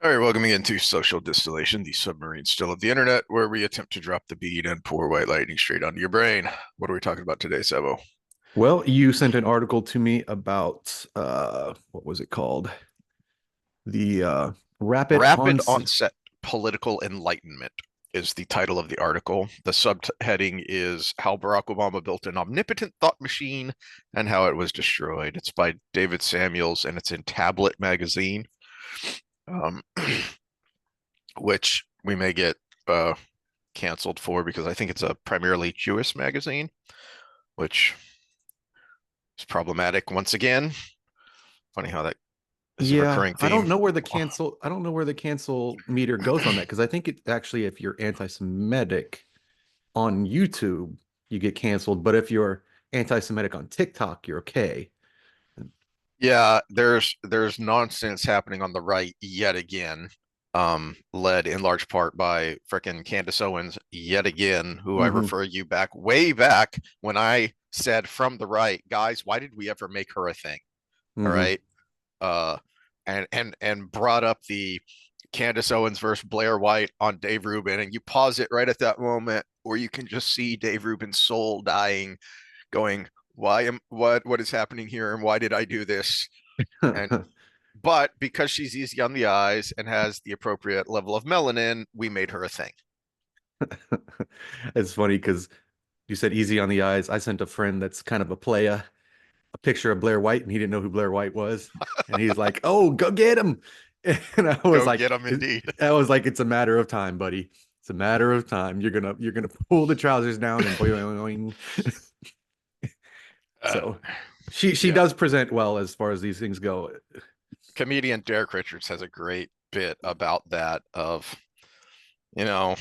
All right, welcome again to Social Distillation, the submarine still of the internet, where we attempt to drop the bead and pour white lightning straight onto your brain. What are we talking about today, Sebo? Well, you sent an article to me about what was it called? The rapid Rapid onset. onset political enlightenment is the title of the article. The subheading is How Barack Obama Built an Omnipotent Thought Machine and How It Was Destroyed. It's by David Samuels and it's in Tablet magazine, um, which we may get uh, canceled for because I think it's a primarily Jewish magazine, which is problematic once again. Funny how that is a Yeah, recurring theme. I don't know where the cancel meter goes on that because I think it actually if you're anti-Semitic on YouTube, you get canceled, but if you're anti-Semitic on TikTok, you're okay. Yeah, there's nonsense happening on the right yet again, led in large part by frickin' Candace Owens yet again, who I Hmm. refer you back way back when I said from the right, guys, why did we ever make her a thing? All Hmm. right. Uh and brought up the Candace Owens versus Blair White on Dave Rubin, and you pause it right at that moment, or you can just see Dave Rubin's soul dying, going, what is happening here, and why did I do this? And but because she's easy on the eyes and has the appropriate level of melanin, we made her a thing. It's funny because you said easy on the eyes. I sent a friend that's kind of a playa a picture of Blair White and he didn't know who Blair White was. And he's like, "Oh, go get him." And Go get them, indeed. I was like, it's a matter of time, buddy. It's a matter of time. You're gonna pull the trousers down and boing. Uh, So she yeah, does present well as far as these things go. comedian Derek Richards has a great bit about that. Of you know,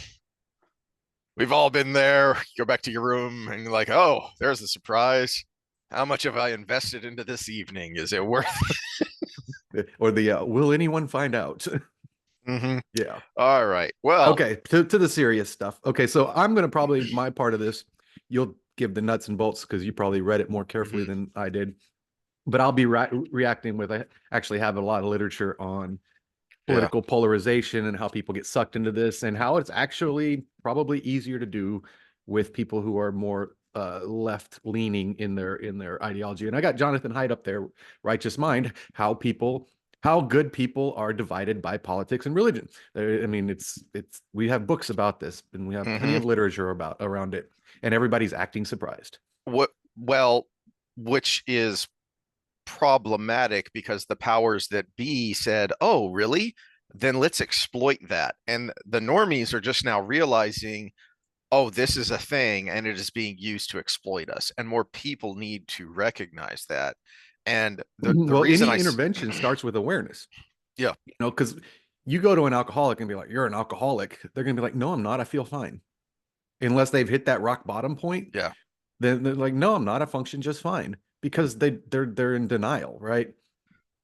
we've all been there. You go back to your room and you're like, oh, there's a surprise. How much have I invested into this evening? Is it worth? Or the will anyone find out? Mm-hmm. Yeah. All right. Well, Okay, to the serious stuff. Okay, so I'm gonna probably my part of this, you'll give the nuts and bolts because you probably read it more carefully mhm, than I did. But I'll be reacting with I actually have a lot of literature on yeah. political polarization and how people get sucked into this and how it's actually probably easier to do with people who are more left leaning in their ideology. And I got Jonathan Haidt up there, Righteous Mind, how good people are divided by politics and religion. I mean, it's we have books about this and we have plenty Hmm. of literature about around it, and everybody's acting surprised. What? Well, which is problematic because the powers that be said, "Oh, really? Then let's exploit that." And the normies are just now realizing, "Oh, this is a thing and it is being used to exploit us." And more people need to recognize that. And the Well, reason any I intervention starts with awareness. yeah, You know, because you go to an alcoholic and be like, "You're an alcoholic." They're gonna be like, "No, I'm not. I feel fine." Unless they've hit that rock bottom point, yeah, then they're like, "No, I'm not. I function just fine." Because they're in denial, right?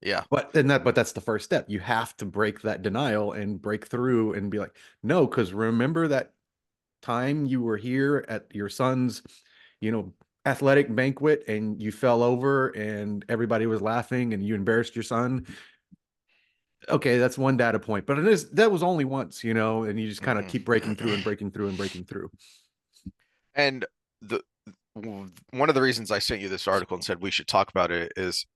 yeah. But that's the first step. You have to break that denial and break through and be like, "No," because remember that time you were here at your son's, you know, athletic banquet and you fell over and everybody was laughing and you embarrassed your son. Okay, that's one data point, but that was only once, and you just kind of Mhm. keep breaking through and breaking through and breaking through. And the one of the reasons I sent you this article and said we should talk about it is,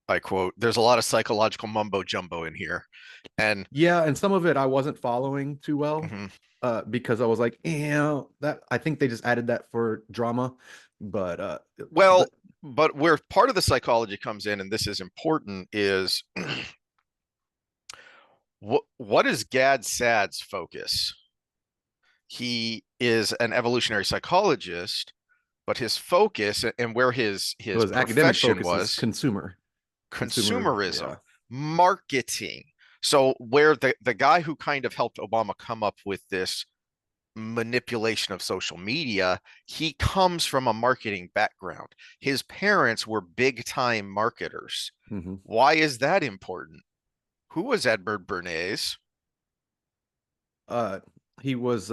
I quote, "There's a lot of psychological mumbo jumbo in here," and Yeah, and some of it I wasn't following too well, mhm. because I was like, that I think they just added that for drama, but Well, the, but where part of the psychology comes in, and this is important, is what is Gad Sad's focus? He is an evolutionary psychologist, but his focus and where his his academic profession focus is was consumer, consumerism, yeah. marketing. So where the guy who kind of helped Obama come up with this manipulation of social media, he comes from a marketing background. His parents were big time marketers. Hmm. Why is that important? Who was Edward Bernays? Uh, he was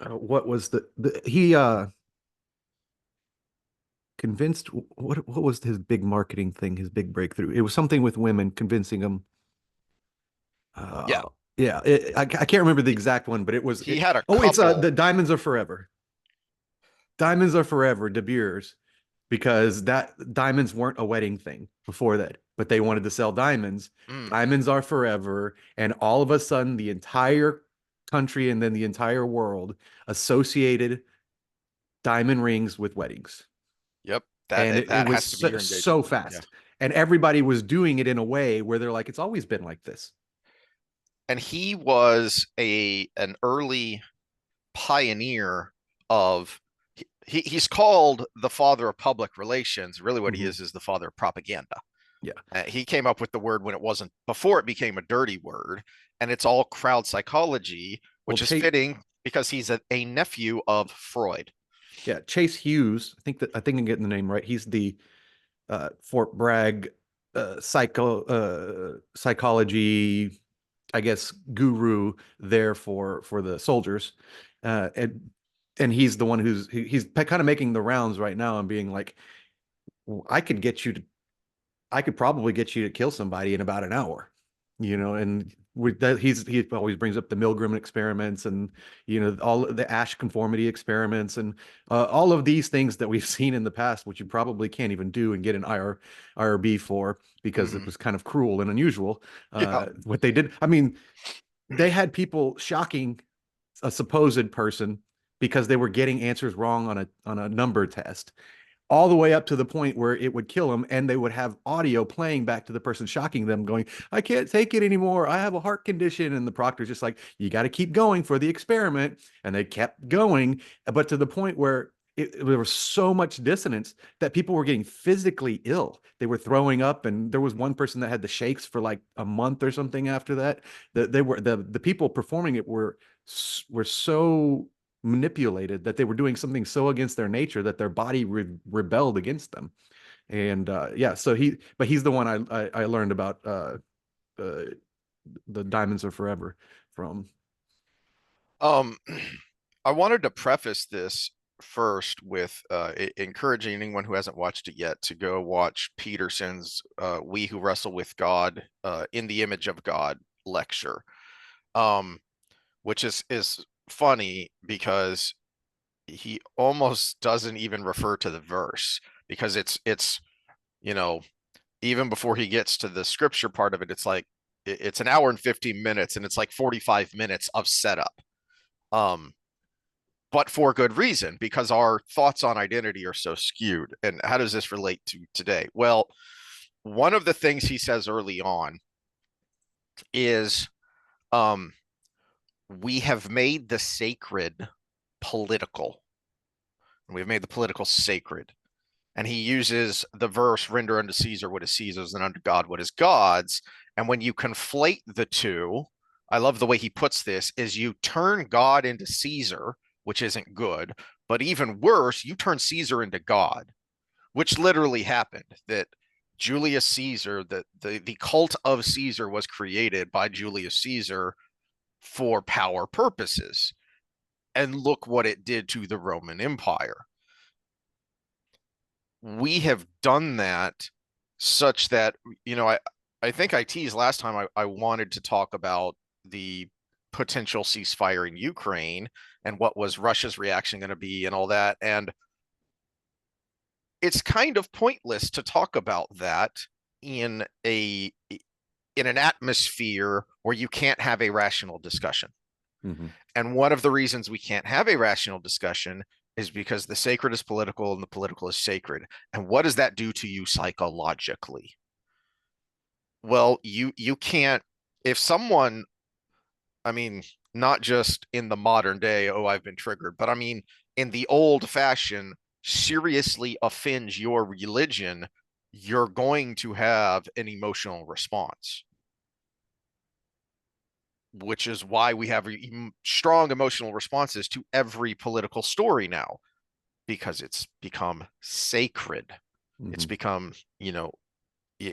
what was the he convinced what was his big marketing thing, his big breakthrough? It was something with women convincing him. Yeah, Yeah, I can't remember the exact one, but it was he had a oh, it's couple. the Diamonds Are Forever. Diamonds Are Forever, De Beers, because that diamonds weren't a wedding thing before that, but they wanted to sell diamonds. Mm, Diamonds are forever, and all of a sudden, the entire country and then the entire world associated diamond rings with weddings, yep, and that it that was has to be so, your engagement so ring. Yeah. fast, and everybody was doing it in a way where they're like, it's always been like this. And he was a an early pioneer of he's called the father of public relations. Really, what he Hmm. is the father of propaganda. Yeah. He came up with the word when it wasn't before it became a dirty word, and it's all crowd psychology, Well, which is fitting because he's a nephew of Freud. yeah, Chase Hughes. I think I'm getting the name right. He's the Fort Bragg psychology, I guess, guru there for the soldiers, uh, and and he's the one he's kind of making the rounds right now and being like, "Well, I could probably get you to kill somebody in about an hour, and with that, he always brings up the Milgram experiments and all the Ash conformity experiments and all of these things that we've seen in the past, which you probably can't even do and get an IRB for because it Mm-hmm. was kind of cruel and unusual. Yeah. What they did, I mean, they had people shocking a supposed person because they were getting answers wrong on a number test all the way up to the point where it would kill them, and they would have audio playing back to the person shocking them going, I can't take it anymore, I have a heart condition, and the proctor's just like, you got to keep going for the experiment, and they kept going, but to the point where there was so much dissonance that people were getting physically ill. They were throwing up, and there was one person that had the shakes for like a month or something after that. The people performing it were so manipulated that they were doing something so against their nature that their body rebelled against them. And yeah, so he's the one I learned about uh, the Diamonds Are Forever from. Um, I wanted to preface this first with encouraging anyone who hasn't watched it yet to go watch Peterson's "We Who Wrestle with God in the Image of God" lecture, um, which is funny because he almost doesn't even refer to the verse because it's you know even before he gets to the scripture part of it, it's like it's an hour and 15 minutes and it's like 45 minutes of setup. Um, but for good reason because our thoughts on identity are so skewed. And how does this relate to today? Well, one of the things he says early on is um, we have made the sacred political. We've made the political sacred. And he uses the verse, render unto Caesar what is Caesar's and unto God what is God's. And when you conflate the two, I love the way he puts this, is you turn God into Caesar, which isn't good, but even worse, you turn Caesar into God, which literally happened. That Julius Caesar, the cult of Caesar was created by Julius Caesar for power purposes. And look what it did to the Roman Empire. We have done that such that, I think I teased last time I wanted to talk about the potential ceasefire in Ukraine and what was Russia's reaction going to be and all that. And it's kind of pointless to talk about that in a in an atmosphere where you can't have a rational discussion. Mm-hmm. And one of the reasons we can't have a rational discussion is because the sacred is political and the political is sacred. And what does that do to you psychologically? Well, you can't if someone, I mean, not just in the modern day, oh, I've been triggered, but I mean in the old fashioned seriously offends your religion, you're going to have an emotional response, which is why we have strong emotional responses to every political story now because it's become sacred. It's Mm-hmm. become,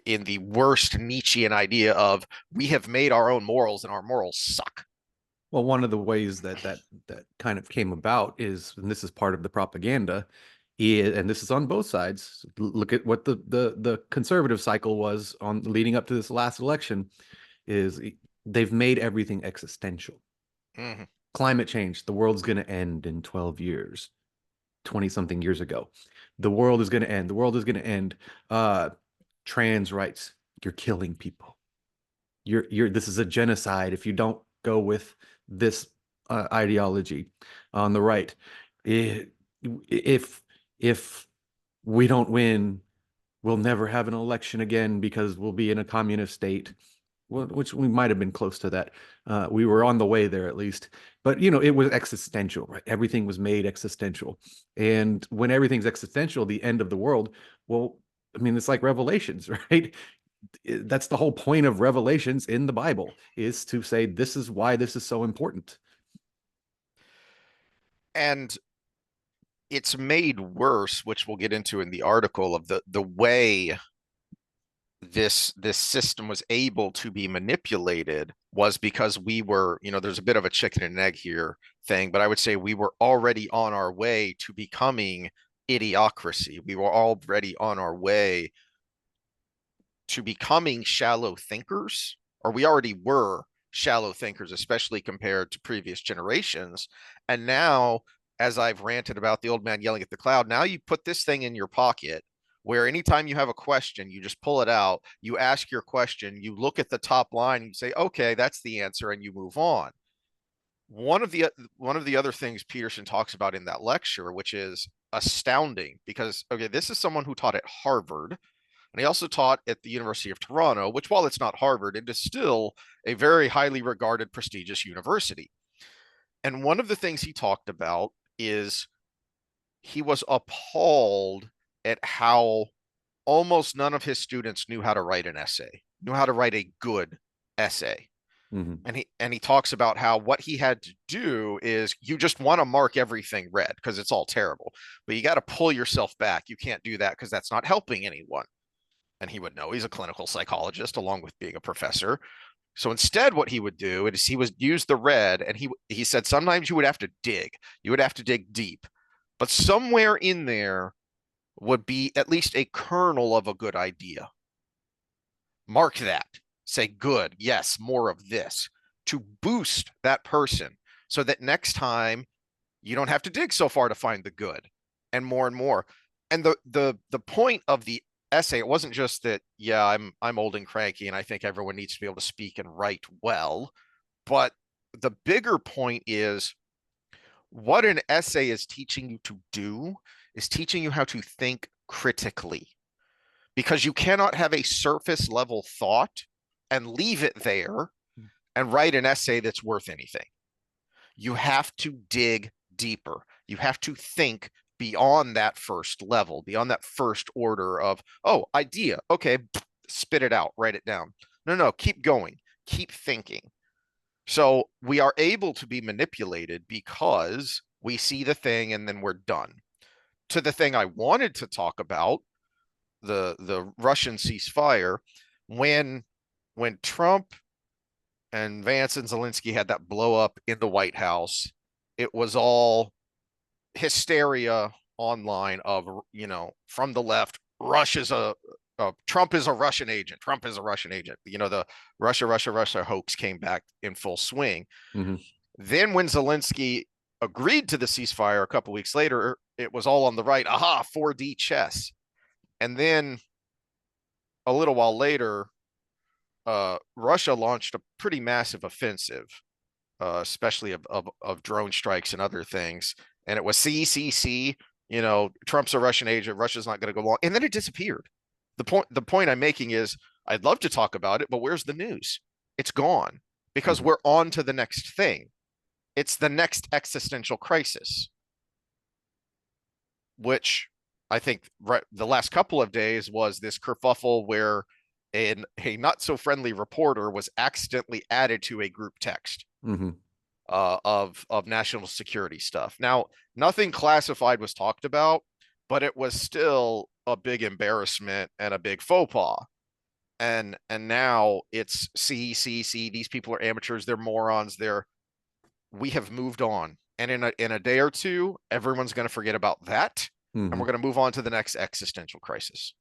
in the worst Nietzschean idea of we have made our own morals and our morals suck. Well, one of the ways that kind of came about is, and this is part of the propaganda, And this is on both sides. Look at what the conservative cycle was on leading up to this last election. Is they've made everything existential. Mhm. Climate change, the world's going to end in 12 years, 20 something years ago. The world is going to end. The world is going to end. Trans rights, you're killing people. This is a genocide if you don't go with this ideology on the right. If if we don't win, we'll never have an election again because we'll be in a communist state, which we might have been close to that. We were on the way there at least, but it was existential, right? Everything was made existential, and when everything's existential, the end of the world. Well, I mean, it's like Revelations, right? That's the whole point of Revelations in the Bible, is to say this is why this is so important. And it's made worse, which we'll get into in the article, of the way this system was able to be manipulated was because we were, there's a bit of a chicken and egg here thing, but I would say we were already on our way to becoming idiocracy. We were already on our way to becoming shallow thinkers, or we already were shallow thinkers, especially compared to previous generations. And now, as I've ranted about the old man yelling at the cloud, now you put this thing in your pocket where anytime you have a question, you just pull it out, you ask your question, you look at the top line, you say, okay, that's the answer, and you move on. One of the other things Peterson talks about in that lecture, which is astounding, because okay, this is someone who taught at Harvard, and he also taught at the University of Toronto, which, while it's not Harvard, it is still a very highly regarded, prestigious university. And one of the things he talked about is he was appalled at how almost none of his students knew how to write an essay, knew how to write a good essay. Mm-hmm. And he talks about how what he had to do is, you just want to mark everything red because it's all terrible, but you got to pull yourself back. You can't do that because that's not helping anyone. And he would know, he's a clinical psychologist along with being a professor. So instead, what he would do is he would use the red, and he said sometimes you would have to dig, you would have to dig deep, but somewhere in there would be at least a kernel of a good idea. Mark that. Say, good, yes, more of this, to boost that person so that next time you don't have to dig so far to find the good, and more and more. And the point of the essay, it wasn't just that, yeah, I'm old and cranky and I think everyone needs to be able to speak and write well, but the bigger point is, what an essay is teaching you to do is teaching you how to think critically, because you cannot have a surface level thought and leave it there and write an essay that's worth anything. You have to dig deeper. You have to think beyond that first level, beyond that first order of, oh, idea. Okay, spit it out, write it down. No, keep going, keep thinking. So we are able to be manipulated because we see the thing and then we're done. To the thing I wanted to talk about, the Russian ceasefire, when Trump and Vance and Zelensky had that blow up in the White House, it was all hysteria online of, from the left, Trump is a Russian agent. Trump is a Russian agent. The Russia hoax came back in full swing. Mm-hmm. Then when Zelensky agreed to the ceasefire a couple weeks later, it was all on the right. Aha, 4D chess. And then a little while later, Russia launched a pretty massive offensive, especially of drone strikes and other things. And it was CCC, Trump's a Russian agent, Russia's not going to go along. And then it disappeared. The point I'm making is, I'd love to talk about it, but where's the news? It's gone, because Mm-hmm. we're on to the next thing. It's the next existential crisis, which I think the last couple of days was this kerfuffle where a not so friendly reporter was accidentally added to a group text Mm-hmm. of national security stuff. Now, nothing classified was talked about, but it was still a big embarrassment and a big faux pas. And now it's see, these people are amateurs, they're morons, we have moved on. And in a day or two, everyone's going to forget about that. And we're going to move on to the next existential crisis.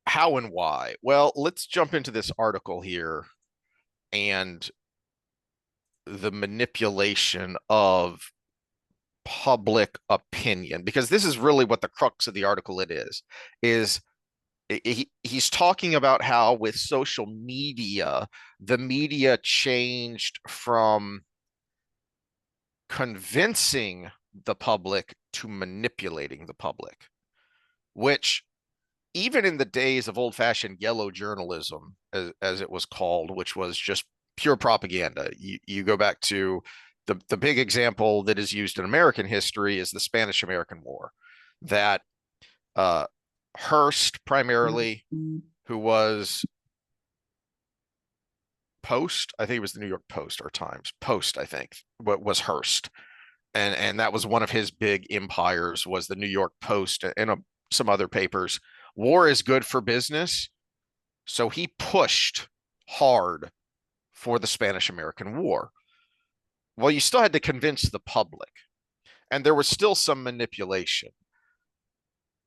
How and why? Well, let's jump into this article here and the manipulation of public opinion, because this is really what the crux of the article is he's talking about how with social media, the media changed from convincing the public to manipulating the public, which even in the days of old-fashioned yellow journalism, as it was called, which was just pure propaganda. You go back to the big example that is used in American history is the Spanish-American War, that Hearst primarily, who was Post, I think it was the New York Post or Times, Post, I think, what was Hearst. And that was one of his big empires, was the New York Post and some other papers. War is good for business. So he pushed hard for the Spanish-American War. Well, you still had to convince the public, and there was still some manipulation,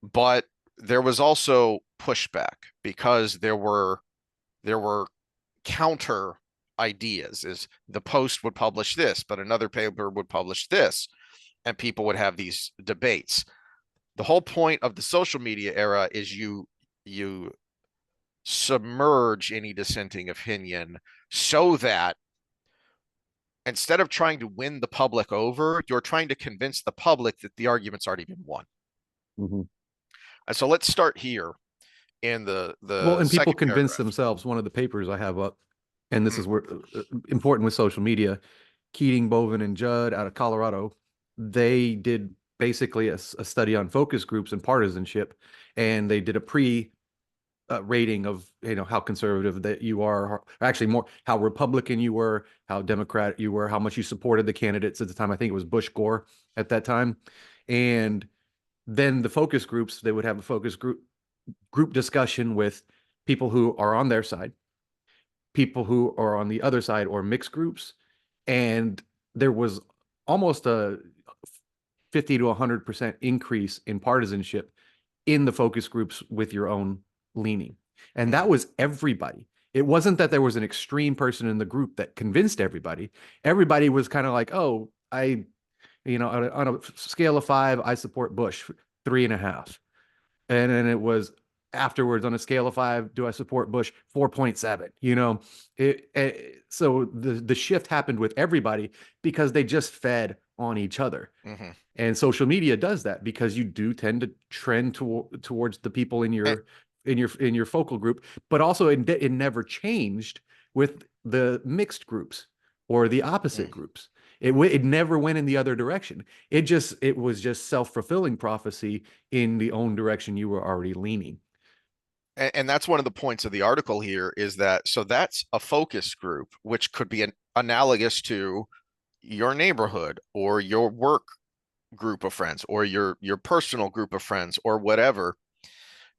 but there was also pushback because there were counter ideas. Is the Post would publish this, but another paper would publish this, and people would have these debates. The whole point of the social media era is you submerge any dissenting opinion so that instead of trying to win the public over, you're trying to convince the public that the argument's already been won. And so let's start here in the well, and people convince paragraph. themselves. One of the papers I have up, and this is where important with social media, Keating, Bovin, and Judd out of Colorado, they did basically a study on focus groups and partisanship, and they did a rating of how conservative that you are, or actually more how Republican you were, how Democrat you were, how much you supported the candidates at the time. I think it was Bush Gore at that time. And then the focus groups, they would have a focus group discussion with people who are on their side, people who are on the other side, or mixed groups. And there was almost a 50 to 100% increase in partisanship in the focus groups with your own leaning. And that was everybody. It wasn't that there was an extreme person in the group that convinced everybody. Everybody was kind of like, oh, on a scale of 5, I support Bush, 3.5. And then it was afterwards on a scale of 5, do I support Bush, 4.7? So the shift happened with everybody because they just fed on each other. And social media does that because you do tend to trend towards the people in your focal group, but also it never changed with the mixed groups or the opposite groups. It never went in the other direction. It was just self-fulfilling prophecy in the own direction you were already leaning. And that's one of the points of the article here, is that so that's a focus group, which could be analogous to your neighborhood or your work group of friends or your personal group of friends or whatever.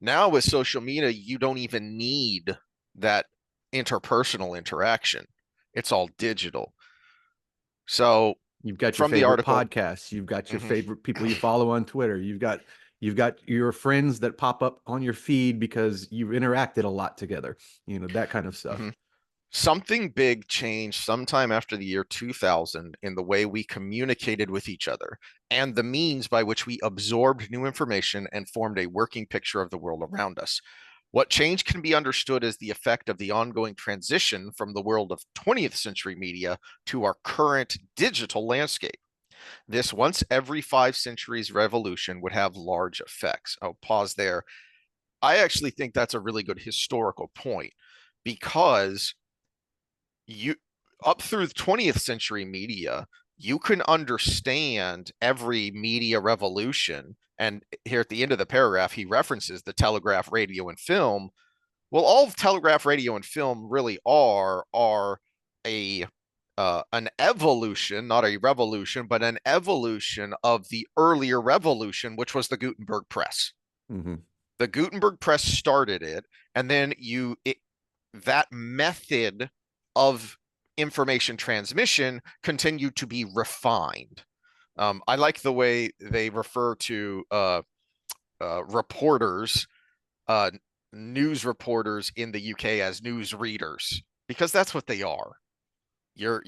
Now with social media, you don't even need that interpersonal interaction. It's all digital. So you've got your favorite podcasts, you've got your favorite people you follow on Twitter, you've got your friends that pop up on your feed because you've interacted a lot together, that kind of stuff. Something big changed sometime after the year 2000 in the way we communicated with each other and the means by which we absorbed new information and formed a working picture of the world around us. What change can be understood as the effect of the ongoing transition from the world of 20th century media to our current digital landscape. This once every 5 centuries revolution would have large effects. I'll pause there. I actually think that's a really good historical point, because up through the 20th century media, you can understand every media revolution. And here at the end of the paragraph, he references the telegraph, radio, and film. Well, all of telegraph, radio, and film really are an evolution, not a revolution, but an evolution of the earlier revolution, which was the Gutenberg press. The Gutenberg press started it, and then that method of information transmission continued to be refined I like the way they refer to reporters, uh, news reporters in the UK as news readers, because that's what they are. You're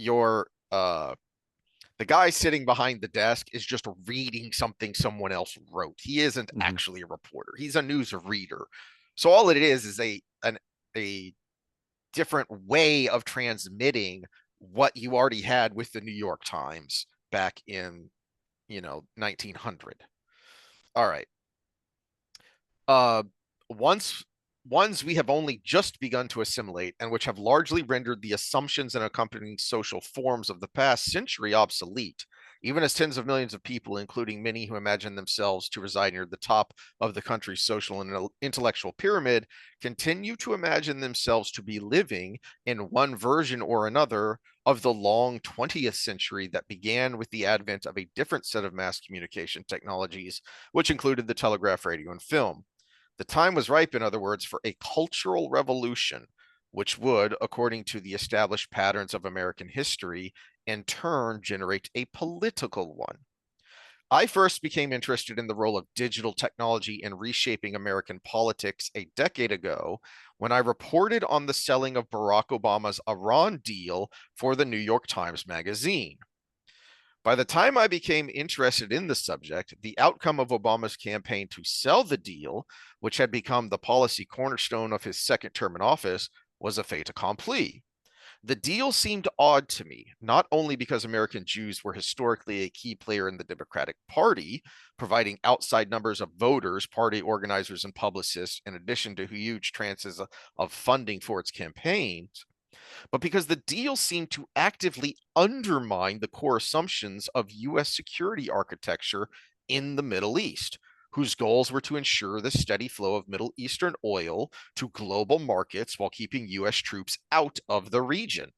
the guy sitting behind the desk is just reading something someone else wrote. He isn't Mhm. actually a reporter. He's a news reader. So all it is a different way of transmitting what you already had with the New York Times back in, 1900. All right. uh, once ones we have only just begun to assimilate and which have largely rendered the assumptions and accompanying social forms of the past century obsolete, even as tens of millions of people, including many who imagine themselves to reside near the top of the country's social and intellectual pyramid, continue to imagine themselves to be living in one version or another of the long 20th century that began with the advent of a different set of mass communication technologies, which included the telegraph, radio, and film. The time was ripe, in other words, for a cultural revolution, which would, according to the established patterns of American history, in turn generate a political one. I first became interested in the role of digital technology in reshaping American politics a decade ago when I reported on the selling of Barack Obama's Iran deal for the New York Times Magazine. By the time I became interested in the subject, the outcome of Obama's campaign to sell the deal, which had become the policy cornerstone of his second term in office, was a fait accompli. The deal seemed odd to me, not only because American Jews were historically a key player in the Democratic Party, providing outside numbers of voters, party organizers, and publicists, in addition to huge tranches of funding for its campaigns, but because the deal seemed to actively undermine the core assumptions of U.S. security architecture in the Middle East, whose goals were to ensure the steady flow of Middle Eastern oil to global markets while keeping U.S. troops out of the region.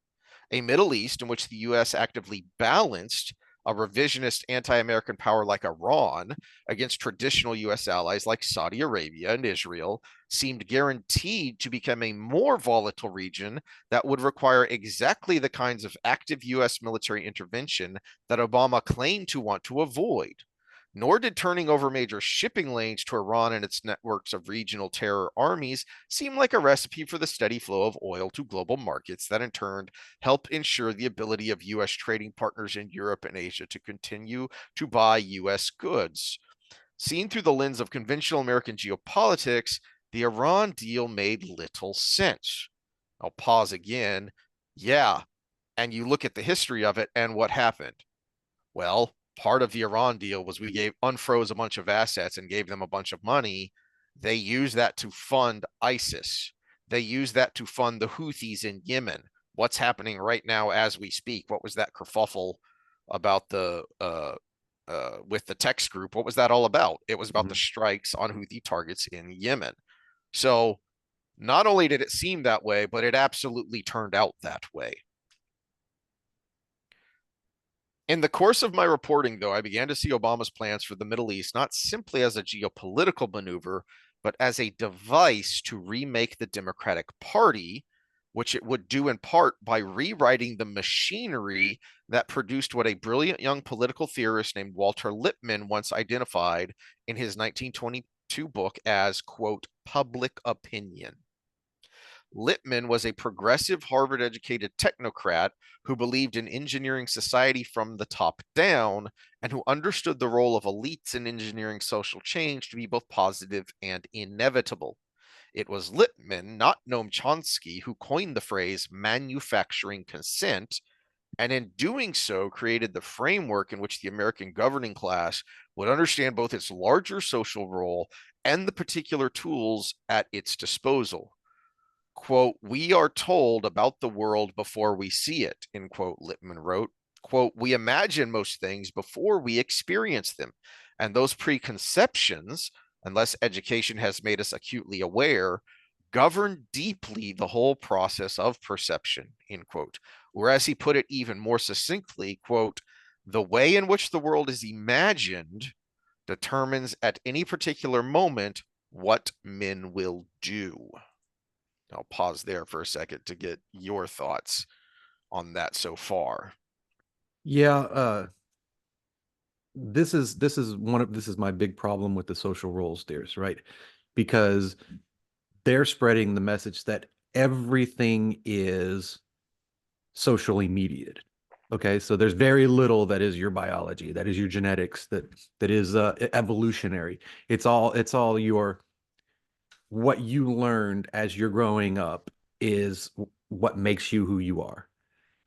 A Middle East in which the U.S. actively balanced a revisionist anti American power like Iran against traditional U.S. allies like Saudi Arabia and Israel seemed guaranteed to become a more volatile region that would require exactly the kinds of active U.S. military intervention that Obama claimed to want to avoid. Nor did turning over major shipping lanes to Iran and its networks of regional terror armies seem like a recipe for the steady flow of oil to global markets that in turn help ensure the ability of U.S. trading partners in Europe and Asia to continue to buy U.S. goods. Seen through the lens of conventional American geopolitics, the Iran deal made little sense. I'll pause again. Yeah. And you look at the history of it and what happened. Well, part of the Iran deal was we gave unfroze a bunch of assets and gave them a bunch of money. They used that to fund ISIS. They used that to fund the Houthis in Yemen. What's happening right now as we speak? What was that kerfuffle about the with the text group? What was that all about? It was about the Mhm. strikes on Houthi targets in Yemen. So not only did it seem that way, but it absolutely turned out that way. In the course of my reporting, though, I began to see Obama's plans for the Middle East not simply as a geopolitical maneuver, but as a device to remake the Democratic Party, which it would do in part by rewriting the machinery that produced what a brilliant young political theorist named Walter Lippmann once identified in his 1922 book as, quote, public opinion. Lippmann was a progressive Harvard educated technocrat who believed in engineering society from the top down and who understood the role of elites in engineering social change to be both positive and inevitable. It was Lippmann, not Noam Chomsky, who coined the phrase manufacturing consent, and in doing so created the framework in which the American governing class would understand both its larger social role and the particular tools at its disposal. Quote, we are told about the world before we see it, end quote, Lippmann wrote. Quote, we imagine most things before we experience them. And those preconceptions, unless education has made us acutely aware, govern deeply the whole process of perception, end quote. Or as he put it even more succinctly, quote, the way in which the world is imagined determines at any particular moment what men will do. I'll pause there for a second to get your thoughts on that so far. Yeah, this is my big problem with the social roles theories, right? Because they're spreading the message that everything is socially mediated. Okay, so there's very little that is your biology, that is your genetics, that is evolutionary. It's all your what you learned as you're growing up is what makes you who you are.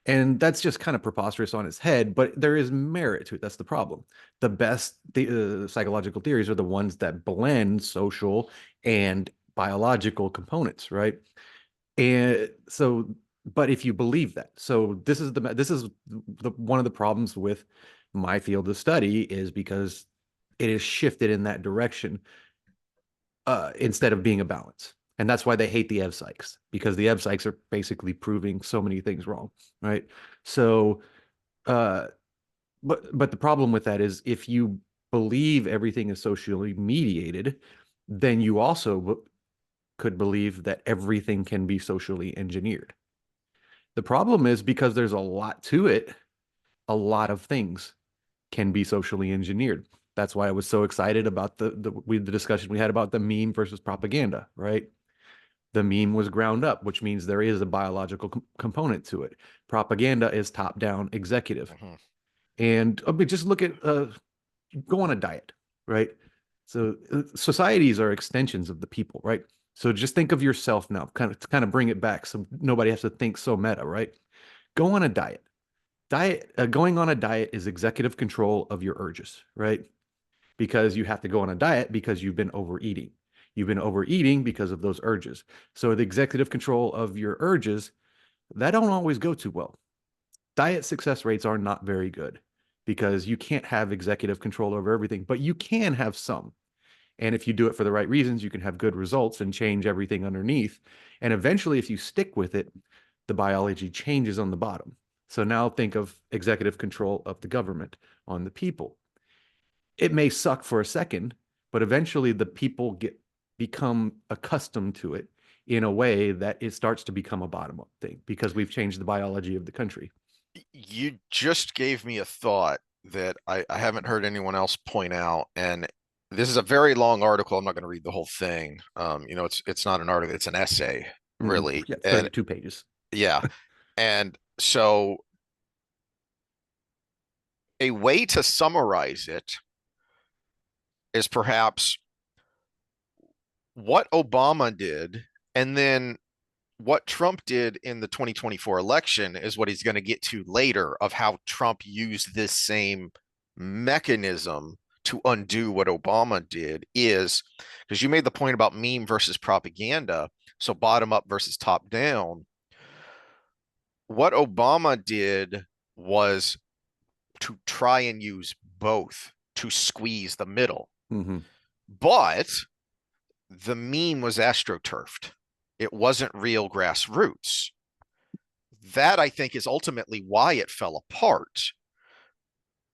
And that's just kind of preposterous on its head, but there is merit to it. That's the problem. The best psychological theories are the ones that blend social and biological components, right? And so, but if you believe that, so this is the one of the problems with my field of study is because it is shifted in that direction instead of being a balance. And that's why they hate the ev psychs, because the ev psychs are basically proving so many things wrong, right? So, uh, but the problem with that is if you believe everything is socially mediated, then you also could believe that everything can be socially engineered. The problem is because there's a lot to it, a lot of things can be socially engineered. That's why I was so excited about the discussion we had about the meme versus propaganda, right? The meme was ground up, which means there is a biological component to it. Propaganda is top down executive. Mhm. And I mean, just look at go on a diet, right? So societies are extensions of the people, right? So just think of yourself now, kind of bring it back so nobody has to think so meta, right? Go on a diet. Going on a diet is executive control of your urges, right? Because you have to go on a diet because you've been overeating. You've been overeating because of those urges. So the executive control of your urges, that don't always go too well. Diet success rates are not very good because you can't have executive control over everything, but you can have some. And if you do it for the right reasons, you can have good results and change everything underneath. And eventually, if you stick with it, the biology changes on the bottom. So now think of executive control of the government on the people. It may suck for a second, but eventually the people become accustomed to it in a way that it starts to become a bottom up thing because we've changed the biology of the country. You just gave me a thought that I haven't heard anyone else point out, and this is a very long article. I'm not going to read the whole thing. It's not an article, it's an essay, really. Yeah, And 32 pages. yeah, and so a way to summarize it is perhaps what Obama did, and then what Trump did in the 2024 election is what he's going to get to later of how Trump used this same mechanism to undo what Obama did is because you made the point about meme versus propaganda, so bottom up versus top down. What Obama did was to try and use both to squeeze the middle. Mm-hmm. But the meme was astroturfed. It wasn't real grassroots. That I think is ultimately why it fell apart.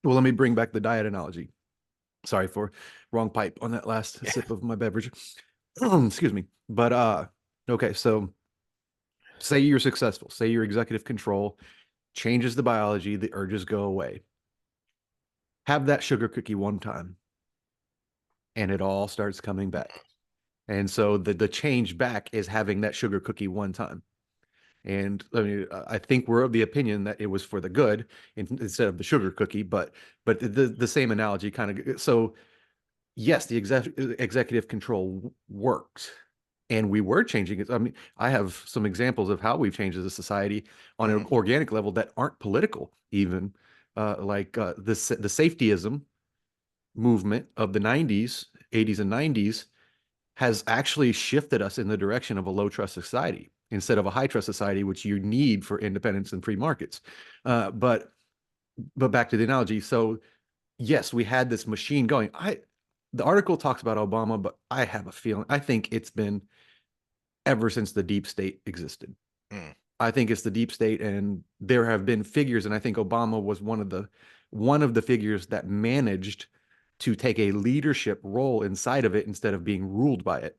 Well, let me bring back the diet analogy. Sorry for wrong pipe on that last Yeah. sip of my beverage. Excuse me. But okay, so say you're successful, say your executive control changes the biology, the urges go away. Have that sugar cookie one time and it all starts coming back. And so the change back is having that sugar cookie one time. And I mean, I think we're of the opinion that it was for the good instead of the sugar cookie, but the same analogy kind of so yes, the executive control worked. And we were changing it. I mean, I have some examples of how we've changed as a society on an Mm, organic level that aren't political, even like the safetyism movement of the 90s, 80s, and 90s has actually shifted us in the direction of a low trust society instead of a high trust society, which you need for independence and free markets. Uh, but but back to the analogy. So yes, we had this machine going. The article talks about Obama, but I have a feeling I think it's been ever since the deep state existed. mm. I think it's the deep state, and there have been figures, and I think Obama was one of the figures that managed to take a leadership role inside of it instead of being ruled by it.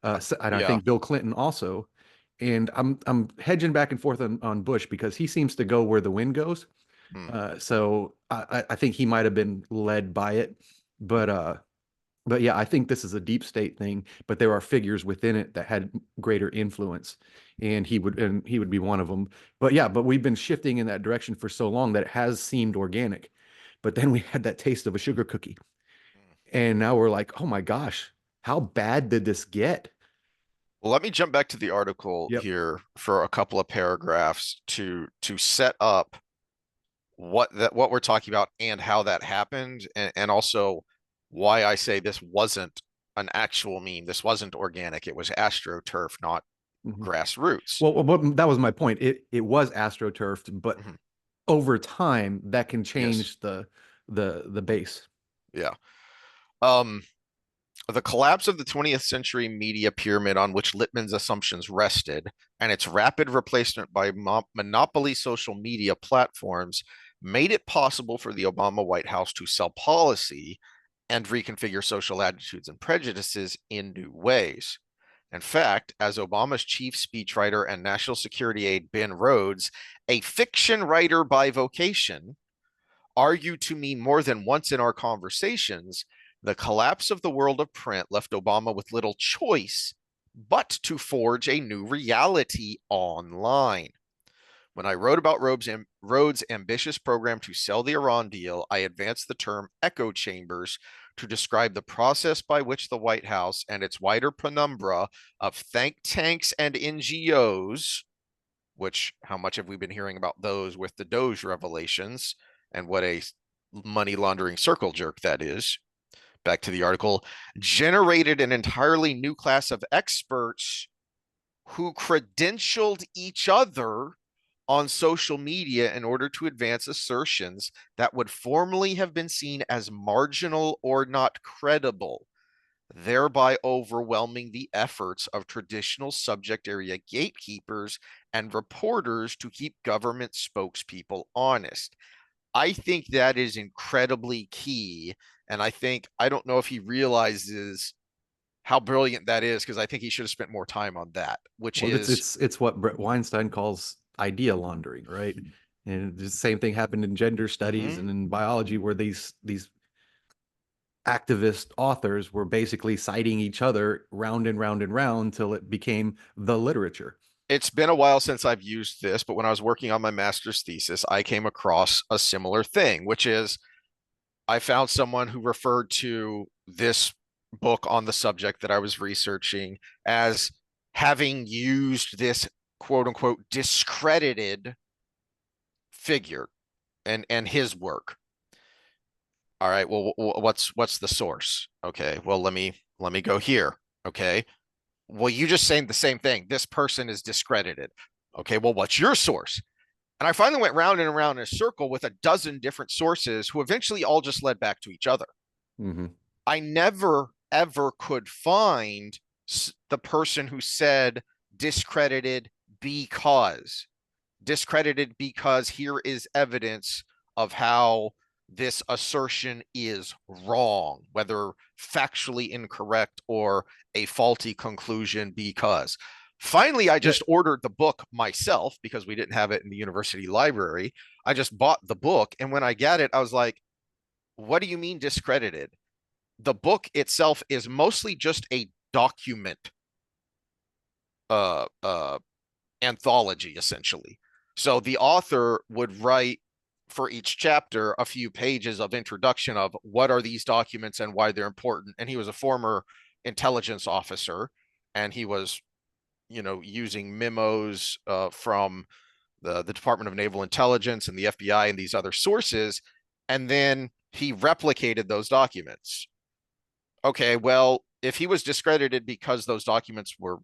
And I Yeah. think Bill Clinton also. And I'm hedging back and forth on Bush because he seems to go where the wind goes. Hmm. So I think he might have been led by it, but but yeah, I think this is a deep state thing, but there are figures within it that had greater influence, and he would be one of them. But yeah, but we've been shifting in that direction for so long that it has seemed organic. But then we had that taste of a sugar cookie, and now we're like, oh my gosh, how bad did this get? Well, let me jump back to the article Yep. here for a couple of paragraphs to set up what we're talking about and how that happened, and also why I say this wasn't an actual meme. This wasn't organic. It was AstroTurf, not Mhm. grassroots. Well, that was my point. It was astroturfed, but Mhm. over time that can Yes. change the base. Yeah. Um, the collapse of the 20th century media pyramid on which Littman's assumptions rested and its rapid replacement by monopoly social media platforms made it possible for the Obama White House to sell policy and reconfigure social attitudes and prejudices in new ways. In fact, as Obama's chief speechwriter and national security aide Ben Rhodes, a fiction writer by vocation, argued to me more than once in our conversations, the collapse of the world of print left Obama with little choice but to forge a new reality online. When I wrote about Rhodes' ambitious program to sell the Iran deal, I advanced the term echo chambers to describe the process by which the White House and its wider penumbra of think tanks and NGOs, which how much have we been hearing about those with the Doge revelations and what a money laundering circle jerk that is? Back to the article, generated an entirely new class of experts who credentialed each other on social media in order to advance assertions that would formerly have been seen as marginal or not credible, thereby overwhelming the efforts of traditional subject area gatekeepers and reporters to keep government spokespeople honest. I think that is incredibly key. And I don't know if he realizes how brilliant that is, because I think he should have spent more time on that, which Well, is, it's what Brett Weinstein calls idea laundering, right? And the same thing happened in gender studies mhm. and in biology, where these activist authors were basically citing each other round and round and round till it became the literature. It's been a while since I've used this, but when I was working on my master's thesis, I came across a similar thing, which is I found someone who referred to this book on the subject that I was researching as having used this quote unquote discredited figure and his work. All right, well, what's the source? Okay, well, let me go here. Okay, well, you just saying the same thing. This person is discredited. Okay, well, what's your source? And I finally went round and around in a circle with a dozen different sources who eventually all just led back to each other. Mm-hmm. I never ever could find the person who said discredited because here is evidence of how this assertion is wrong, whether factually incorrect or a faulty conclusion. Because finally, I Yeah. just ordered the book myself because we didn't have it in the university library. I just bought the book. And when I got it, I was like, what do you mean discredited? The book itself is mostly just a document uh uh anthology, essentially. So the author would write for each chapter a few pages of introduction of what are these documents and why they're important. And he was a former intelligence officer, and he was, using memos from the Department of Naval Intelligence and the FBI and these other sources. And then he replicated those documents. Okay, well, if he was discredited because those documents were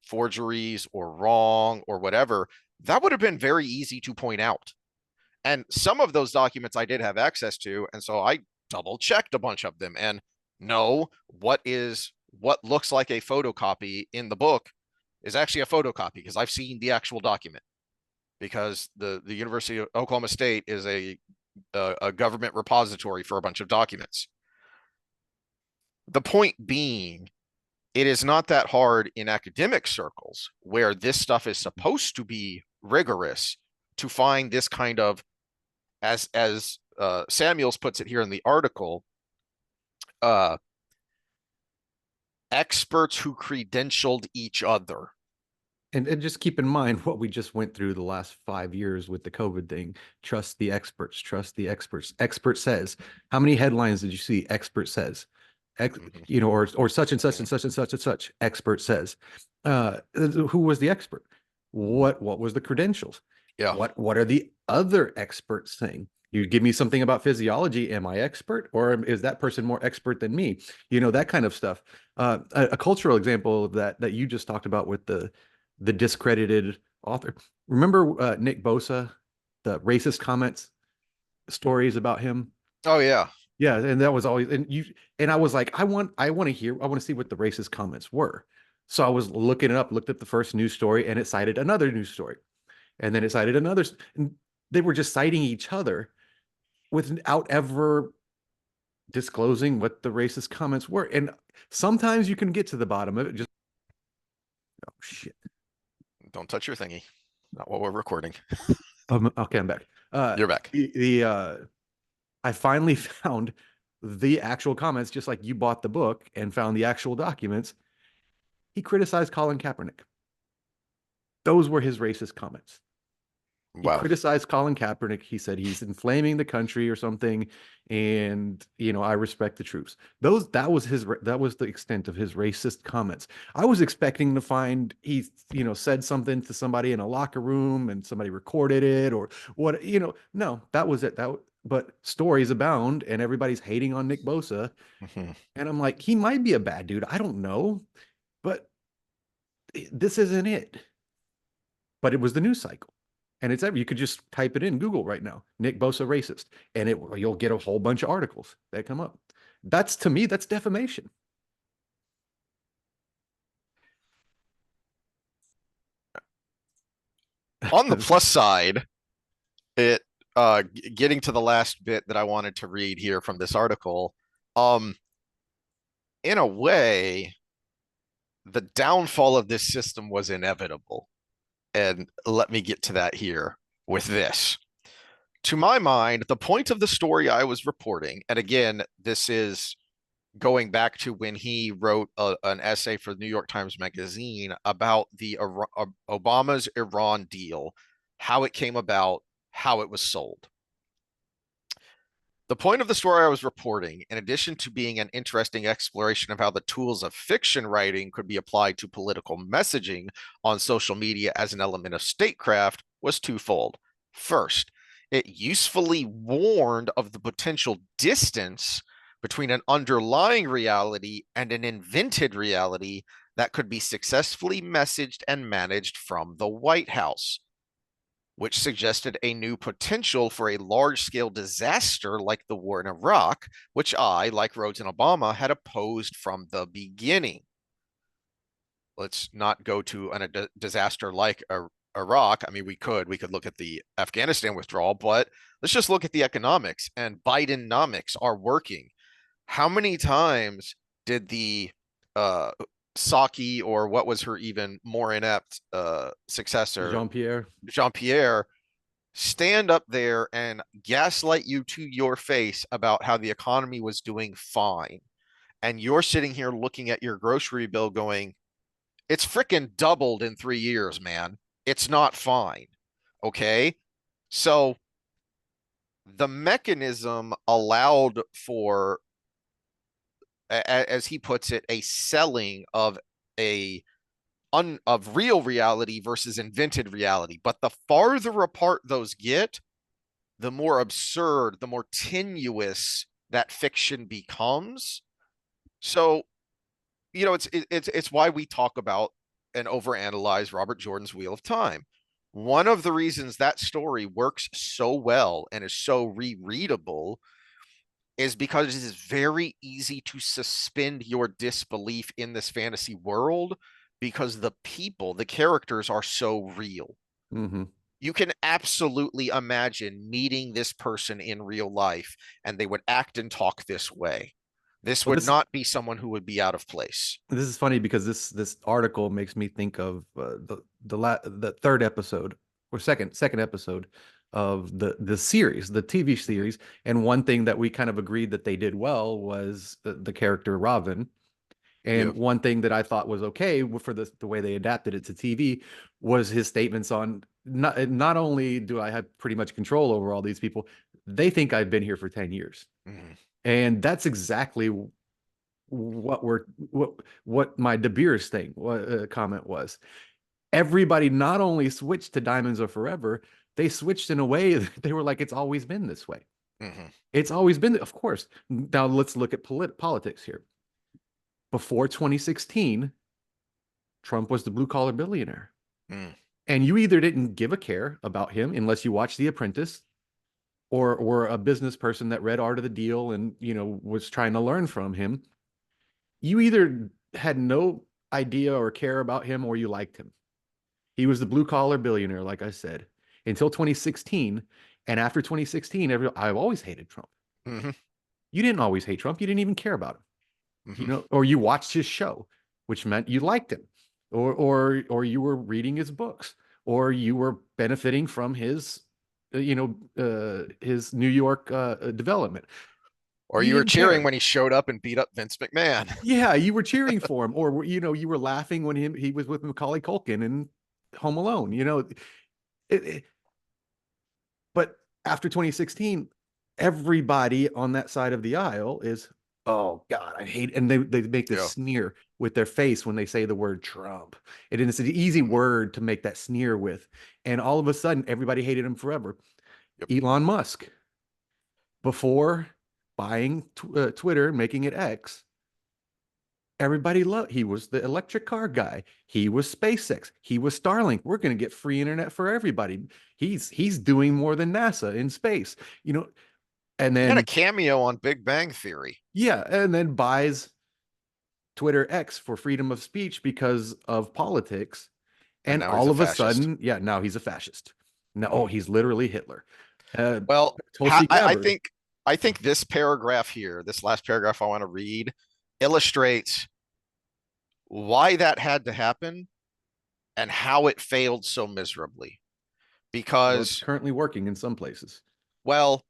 forgeries or wrong or whatever, that would have been very easy to point out. And some of those documents I did have access to. And so I double checked a bunch of them. And no, what looks like a photocopy in the book is actually a photocopy, because I've seen the actual document. Because the University of Oklahoma State is a government repository for a bunch of documents. The point being, it is not that hard in academic circles where this stuff is supposed to be rigorous to find this kind of as Samuels puts it here in the article, uh, experts who credentialed each other. And just keep in mind what we just went through the last 5 years with the COVID thing. Trust the experts. Trust the experts. Expert says. How many headlines did you see? Expert says. Mhm. Or such and such and Mhm. such and such and such. Expert says. Who was the expert? What was the credentials? Yeah. What are the other experts saying? You give me something about physiology. Am I expert, or is that person more expert than me? That kind of stuff. A cultural example of that you just talked about with the discredited author. Remember Nick Bosa, the racist comments stories about him? Oh yeah. Yeah, and that was always and I was like, I want to see what the racist comments were. So I was looking it up, looked at the first news story, and it cited another news story, and then it cited another, and they were just citing each other without ever disclosing what the racist comments were. And sometimes you can get to the bottom of it. Just oh shit. Don't touch your thingy. Not while we're recording. Okay, I'm back. You're back. I finally found the actual comments, just like you bought the book and found the actual documents. He criticized Colin Kaepernick. Those were his racist comments. He Wow. criticized Colin Kaepernick. He said he's inflaming the country or something, and I respect the troops. That was the extent of his racist comments. I was expecting to find he said something to somebody in a locker room and somebody recorded it or what. No, that was it. But stories abound, and everybody's hating on Nick Bosa, Mhm. and I'm like, he might be a bad dude. I don't know, but this isn't it. But it was the news cycle. And you could just type it in Google right now, Nick Bosa racist, and you'll get a whole bunch of articles that come up. That's to me, that's defamation. On the plus side, it getting to the last bit that I wanted to read here from this article, um, in a way, the downfall of this system was inevitable. And let me get to that here with this. To my mind, the point of the story I was reporting, and again, this is going back to when he wrote an essay for the New York Times Magazine about the Obama's Iran deal, how it came about, how it was sold. The point of the story I was reporting, in addition to being an interesting exploration of how the tools of fiction writing could be applied to political messaging on social media as an element of statecraft, was twofold. First, it usefully warned of the potential distance between an underlying reality and an invented reality that could be successfully messaged and managed from the White House, which suggested a new potential for a large scale disaster like the war in Iraq, which I, like Rhodes and Obama, had opposed from the beginning. Let's not go to a disaster like Iraq. I mean, we could look at the Afghanistan withdrawal, but let's just look at the economics, and Bidenomics are working. How many times did the uh, Psaki, or what was her even more inept successor, Jean-Pierre. Jean Pierre, stand up there and gaslight you to your face about how the economy was doing fine? And you're sitting here looking at your grocery bill going, it's freaking doubled in 3 years, man. It's not fine. Okay. So the mechanism allowed for, as he puts it, a selling of a of real reality versus invented reality. But the farther apart those get, the more absurd, the more tenuous that fiction becomes. So, it's why we talk about and overanalyze Robert Jordan's Wheel of Time. One of the reasons that story works so well and is so rereadable is because it is very easy to suspend your disbelief in this fantasy world because the people, the characters are so real. Mm-hmm. You can absolutely imagine meeting this person in real life and they would act and talk this way. This Well, would not be someone who would be out of place. this is funny because this article makes me think of the third episode or second episode of the series, the TV series. And one thing that we kind of agreed that they did well was the character Robin. Yeah. And one thing that I thought was okay for the way they adapted it to TV was his statements on not only do I have pretty much control over all these people, they think I've been here for 10 years. Mhm. And that's exactly what my De Beers thing comment was. Everybody not only switched to Diamonds Are Forever, they switched in a way that they were like, it's always been this way. Mhm. It's always been, of course. Now let's look at politics here. Before 2016, Trump was the blue collar billionaire. Mm. And you either didn't give a care about him unless you watched The Apprentice, or were a business person that read Art of the Deal and was trying to learn from him. You either had no idea or care about him, or you liked him. He was the blue collar billionaire, like I said, until 2016. And after 2016, I've always hated Trump. Mhm. You didn't always hate Trump. You didn't even care about him, Mhm. or you watched his show, which meant you liked him, or you were reading his books, or you were benefiting from his New York development. Or You you were didn't cheering care. when he showed up and beat up Vince McMahon. Yeah, you were cheering for him, or you were laughing when he was with Macaulay Culkin in Home Alone. It, but after 2016, everybody on that side of the aisle is, oh God, I hate, and they make this Yeah. sneer with their face when they say the word Trump. It's an easy Mhm. word to make that sneer with, and all of a sudden, everybody hated him forever. Yep. Elon Musk, before buying Twitter, making it X, everybody loved. He was the electric car guy. He was SpaceX. He was Starlink. We're going to get free internet for everybody. He's doing more than NASA in space. You know, and He had a then cameo on Big Bang Theory. yeah, and then buys Twitter X for freedom of speech because of politics. And And now he's all a of a fascist. sudden, yeah, now he's a fascist. Now, oh, Mhm. he's literally Hitler. Uh, Well, Tulsi I Gabbard. think this paragraph here, this last paragraph I want to read, illustrates why that had to happen and how it failed so miserably. Well, it's Because, currently working in some places. well,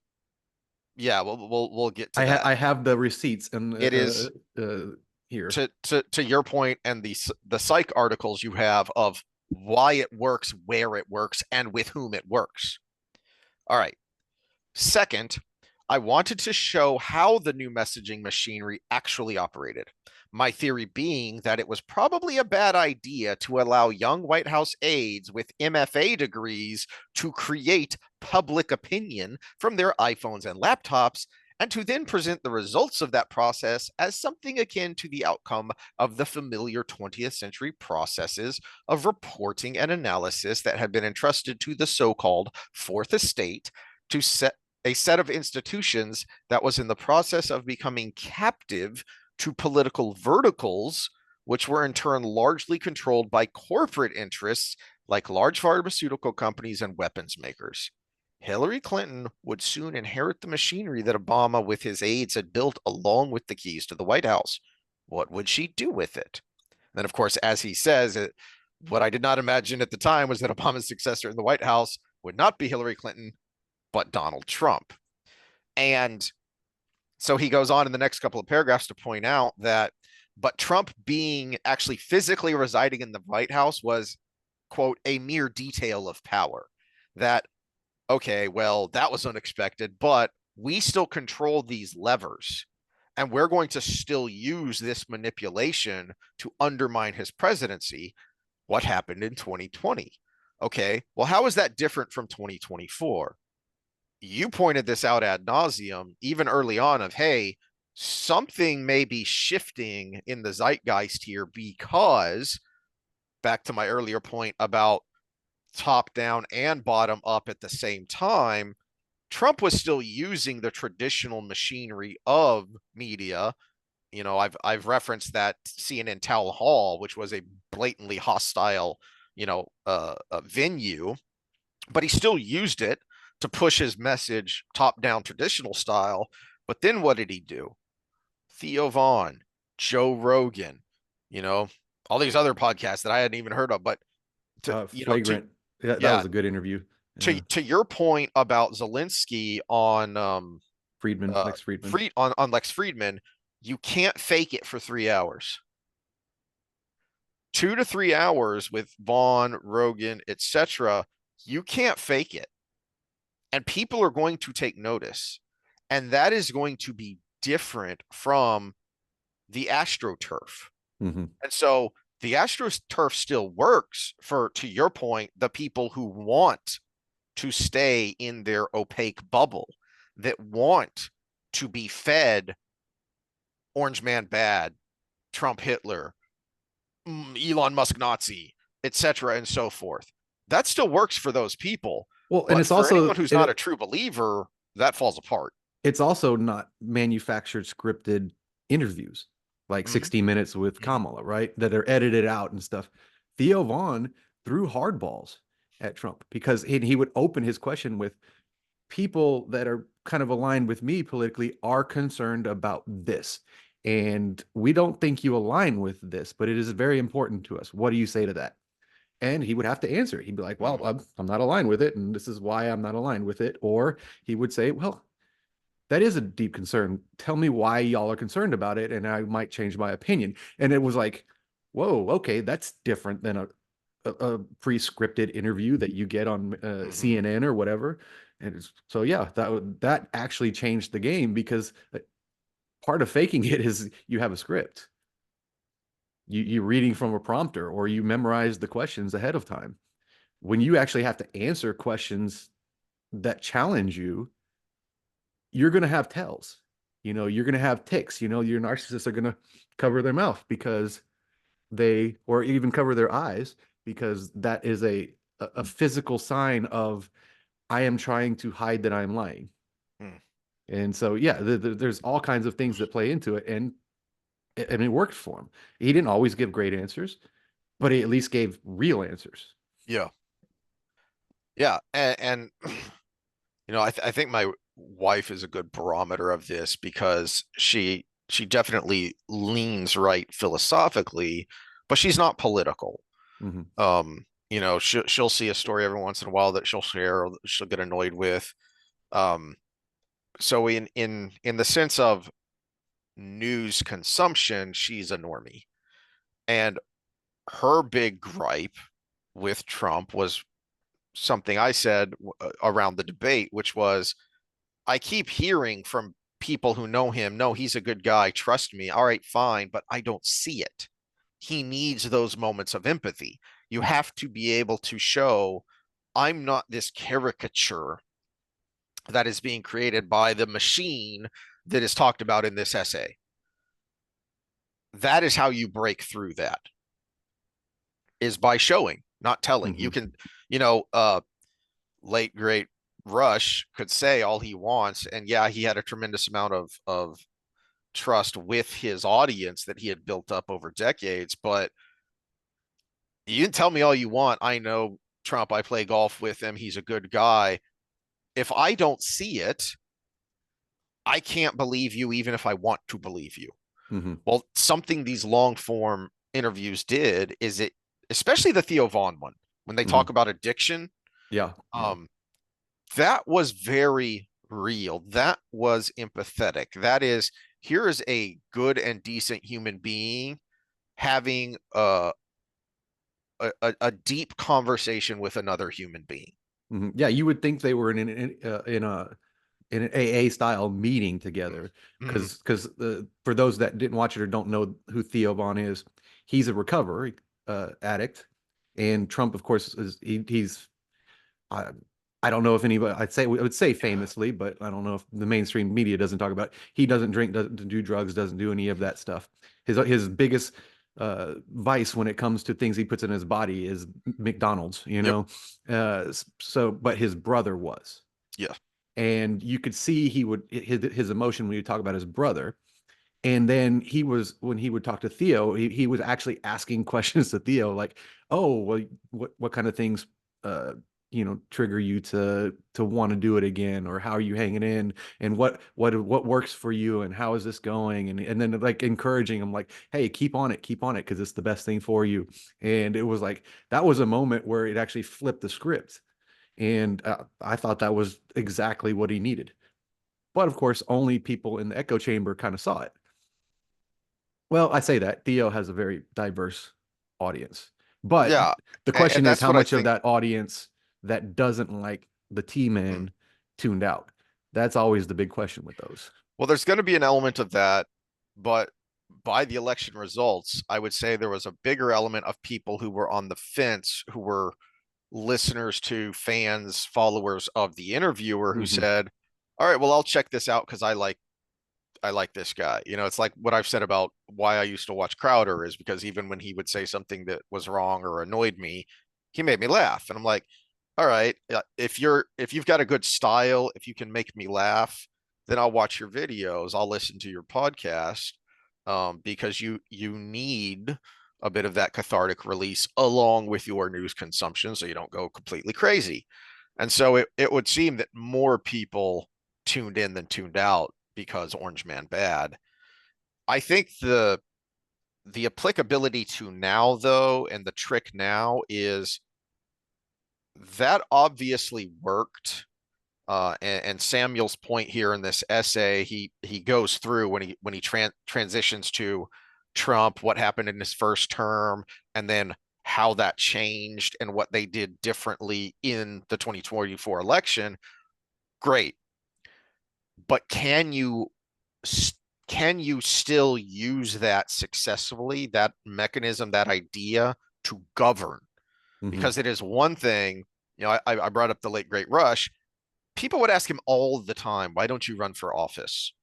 yeah, we'll get to that. I have the receipts and It is here. to your point, and the psych articles you have of why it works, where it works, and with whom it works. All right. Second, I wanted to show how the new messaging machinery actually operated. My theory being that it was probably a bad idea to allow young White House aides with MFA degrees to create public opinion from their iPhones and laptops, and to then present the results of that process as something akin to the outcome of the familiar 20th century processes of reporting and analysis that had been entrusted to the so called Fourth Estate to set a set of institutions that was in the process of becoming captive to political verticals, which were in turn largely controlled by corporate interests like large pharmaceutical companies and weapons makers. Hillary Clinton would soon inherit the machinery that Obama, with his aides, had built along with the keys to the White House. What would she do with it? And then, of course, as he says, what I did not imagine at the time was that Obama's successor in the White House would not be Hillary Clinton, but Donald Trump. And so he goes on in the next couple of paragraphs to point out that, but Trump being actually physically residing in the White House was, quote, a mere detail of power. That, okay, well, that was unexpected, but we still control these levers. And we're going to still use this manipulation to undermine his presidency. What happened in 2020? Okay, well, how is that different from 2024? You pointed this out ad nauseum, even early on, of hey, something may be shifting in the zeitgeist here because back to my earlier point about top down and bottom up at the same time, Trump was still using the traditional machinery of media. I've referenced that CNN town hall, which was a blatantly hostile, venue, but he still used it to push his message top down traditional style. But then what did he do? Theo Vaughn, Joe Rogan, you know, all these other podcasts that I hadn't even heard of, but to Flagrant. That was yeah, a good interview. Yeah. To your point about Zelensky on Friedman, Lex Friedman. on Lex Friedman, you can't fake it for 3 hours. 2 to 3 hours with Vaughn, Rogan, etc. You can't fake it, and people are going to take notice, and that is going to be different from the AstroTurf. Mm-hmm. And so the AstroTurf still works for, to your point, the people who want to stay in their opaque bubble, that want to be fed Orange Man bad, Trump Hitler, Elon Musk Nazi, etc., and so forth. That still works for those people. Well, and But for anyone who's not a true believer, that falls apart. it's also not manufactured scripted interviews like Mm-hmm. 60 Minutes with Mm-hmm. Kamala, right? That are edited out and stuff. Theo Vaughn threw hardballs at Trump because he would open his question with, people that are kind of aligned with me politically are concerned about this. And we don't think you align with this, but it is very important to us. What do you say to that? And he would have to answer. He'd be like, well, I'm not aligned with it. And this is why I'm not aligned with it. Or he would say, well, that is a deep concern. Tell me why y'all are concerned about it, and I might change my opinion. And it was like, whoa, okay, that's different than a pre-scripted interview that you get on CNN or whatever. And so, yeah, that actually changed the game, because part of faking it is you have a script. You're reading from a prompter, or you memorize the questions ahead of time. When you actually have to answer questions that challenge you, you're going to have tells. You're going to have ticks. Your narcissists are going to cover their mouth because or even cover their eyes, because that is a physical sign of, I am trying to hide that I'm lying. Mm. And so, yeah, there's all kinds of things that play into it. And it worked for him. He didn't always give great answers, but he at least gave real answers. Yeah. Yeah. And I think my wife is a good barometer of this, because she definitely leans right philosophically, but she's not political. Mm-hmm. She'll see a story every once in a while that she'll share or that she'll get annoyed with. Um, so in the sense of news consumption, she's a normie. And her big gripe with Trump was something I said around the debate, which was, I keep hearing from people who know him, no, he's a good guy, trust me. All right, fine, but I don't see it. He needs those moments of empathy. You have to be able to show, I'm not this caricature that is being created by the machine that is talked about in this essay. That is how you break through that, is by showing, not telling. Mm-hmm. You can, late great Rush could say all he wants, and yeah, he had a tremendous amount of trust with his audience that he had built up over decades. But you can tell me all you want. I know Trump. I play golf with him. He's a good guy. If I don't see it, I can't believe you, even if I want to believe you. Mm-hmm. Well, something these long form interviews did is it, especially the Theo Vaughn one, when they talk about addiction. Yeah. That was very real. That was empathetic. That is, here is a good and decent human being having a deep conversation with another human being. Mm-hmm. Yeah, you would think they were in an AA style meeting together, Mm-hmm. because for those that didn't watch it or don't know who Theo Vaughn is, he's a recovery addict, and Trump, of course, he's I, I don't know if anybody, I would say famously, but I don't know if the mainstream media doesn't talk about it. He doesn't drink, doesn't do drugs, doesn't do any of that stuff. His biggest vice when it comes to things he puts in his body is McDonald's, Yep. But his brother was. Yeah. And you could see his emotion when you talk about his brother. And then when he would talk to Theo, he was actually asking questions to Theo, like, oh, well, what kind of things trigger you to want to do it again, or how are you hanging in, and what works for you, and how is this going, and then like encouraging him, like, hey, keep on it, because it's the best thing for you. And it was like, that was a moment where it actually flipped the script. And I thought that was exactly what he needed. But of course, only people in the echo chamber kind of saw it. Well, I say that Theo has a very diverse audience, but Yeah, the and question is that's how what I much of think. that audience that doesn't like the Mm. T-Man tuned out? That's always the big question with those. Well, there's going to be an element of that, but by the election results, I would say there was a bigger element of people who were on the fence, who were listeners to, fans, followers of the interviewer, who Hmm. said, "All right, well, I'll check this out because I like this guy." You know, it's like what I've said about why I used to watch Crowder, is because even when he would say something that was wrong or annoyed me, he made me laugh. And I'm like, all right, if you've got a good style, if you can make me laugh, then I'll watch your videos, I'll listen to your podcast, because you need a bit of that cathartic release along with your news consumption so you don't go completely crazy. And so it would seem that more people tuned in than tuned out because Orange Man bad. I think the applicability to now, though, and the trick now is that obviously worked. And Samuel's point here in this essay, he goes through when he transitions to Trump, what happened in his first term, and then how that changed and what they did differently in the 2024 election. Great, but can you still use that successfully, that mechanism, that idea, to govern? Hmm. Because it is one thing, you know, I brought up the late great Rush. People would ask him all the time, why don't you run for office?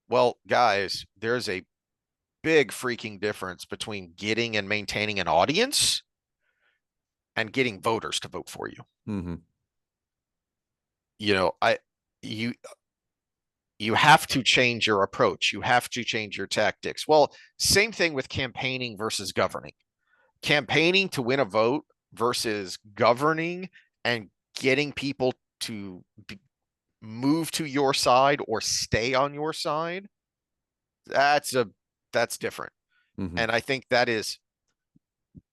Well, guys, there's a big freaking difference between getting and maintaining an audience and getting voters to vote for you. Hmm. You know, you you have to change your approach. You have to change your tactics. Well, same thing with campaigning versus governing. Campaigning to win a vote versus governing and getting people to move to your side or stay on your side. That's a that's different. Hmm. And I think that is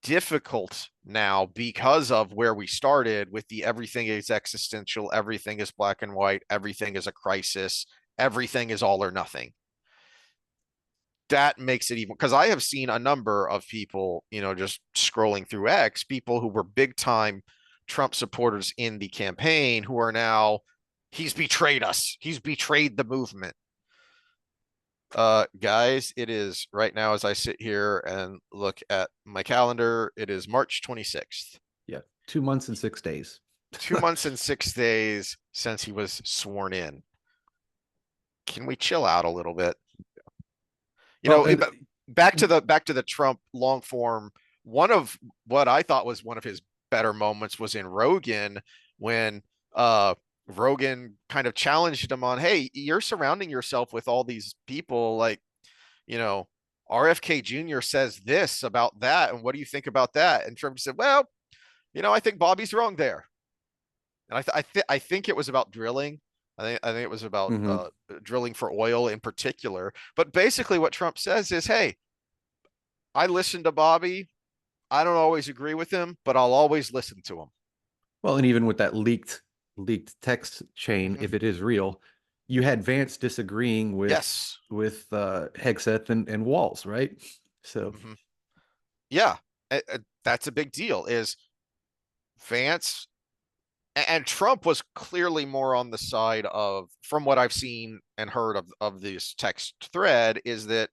difficult now because of where we started with the everything is existential, everything is black and white, everything is a crisis, everything is all or nothing. That makes it even, because I have seen a number of people, you know, just scrolling through X, people who were big time Trump supporters in the campaign who are now, he's betrayed us, he's betrayed the movement. Guys, it is right now as I sit here and look at my calendar, it is March 26th. Yeah, 2 months and 6 days. 2 months and 6 days since he was sworn in. Can we chill out a little bit? You Well, know, back to the Trump long form. One of what I thought was one of his better moments was in Rogan, when uh Rogan kind of challenged him on, hey, you're surrounding yourself with all these people, like, you know, RFK Jr. says this about that, and what do you think about that? And Trump said, well, you know, I think Bobby's wrong there. And I think it was about drilling. I think it was about hmm drilling for oil in particular. But basically, what Trump says is, "Hey, I listen to Bobby. I don't always agree with him, but I'll always listen to him." Well, and even with that leaked text chain, Mm-hmm. if it is real, you had Vance disagreeing Yes. with Hegseth and Walls, right? So Mm-hmm. Yeah, that's a big deal. Is Vance and Trump was clearly more on the side of, from what I've seen and heard of this text thread, is that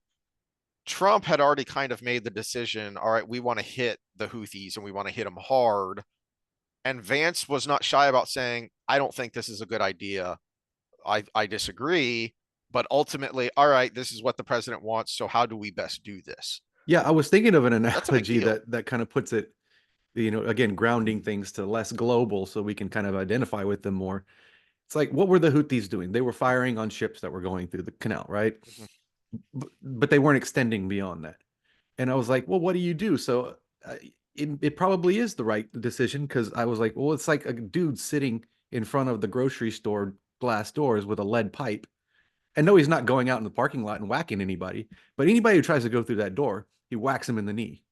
Trump had already kind of made the decision, all right, we want to hit the Houthis and we want to hit them hard. And Vance was not shy about saying, I don't think this is a good idea. I disagree. But ultimately, all right, this is what the president wants. So how do we best do this? yeah, I was thinking of an That's a big analogy deal. that kind of puts it, again, grounding things to less global so we can kind of identify with them more. It's like, what were the Houthis doing? They were firing on ships that were going through the canal, right? Mm-hmm. But they weren't extending beyond that. And I was like, well, what do you do? So it probably is the right decision, because I was like, well, it's like a dude sitting in front of the grocery store glass doors with a lead pipe. And no, he's not going out in the parking lot and whacking anybody, but anybody who tries to go through that door, he whacks him in the knee.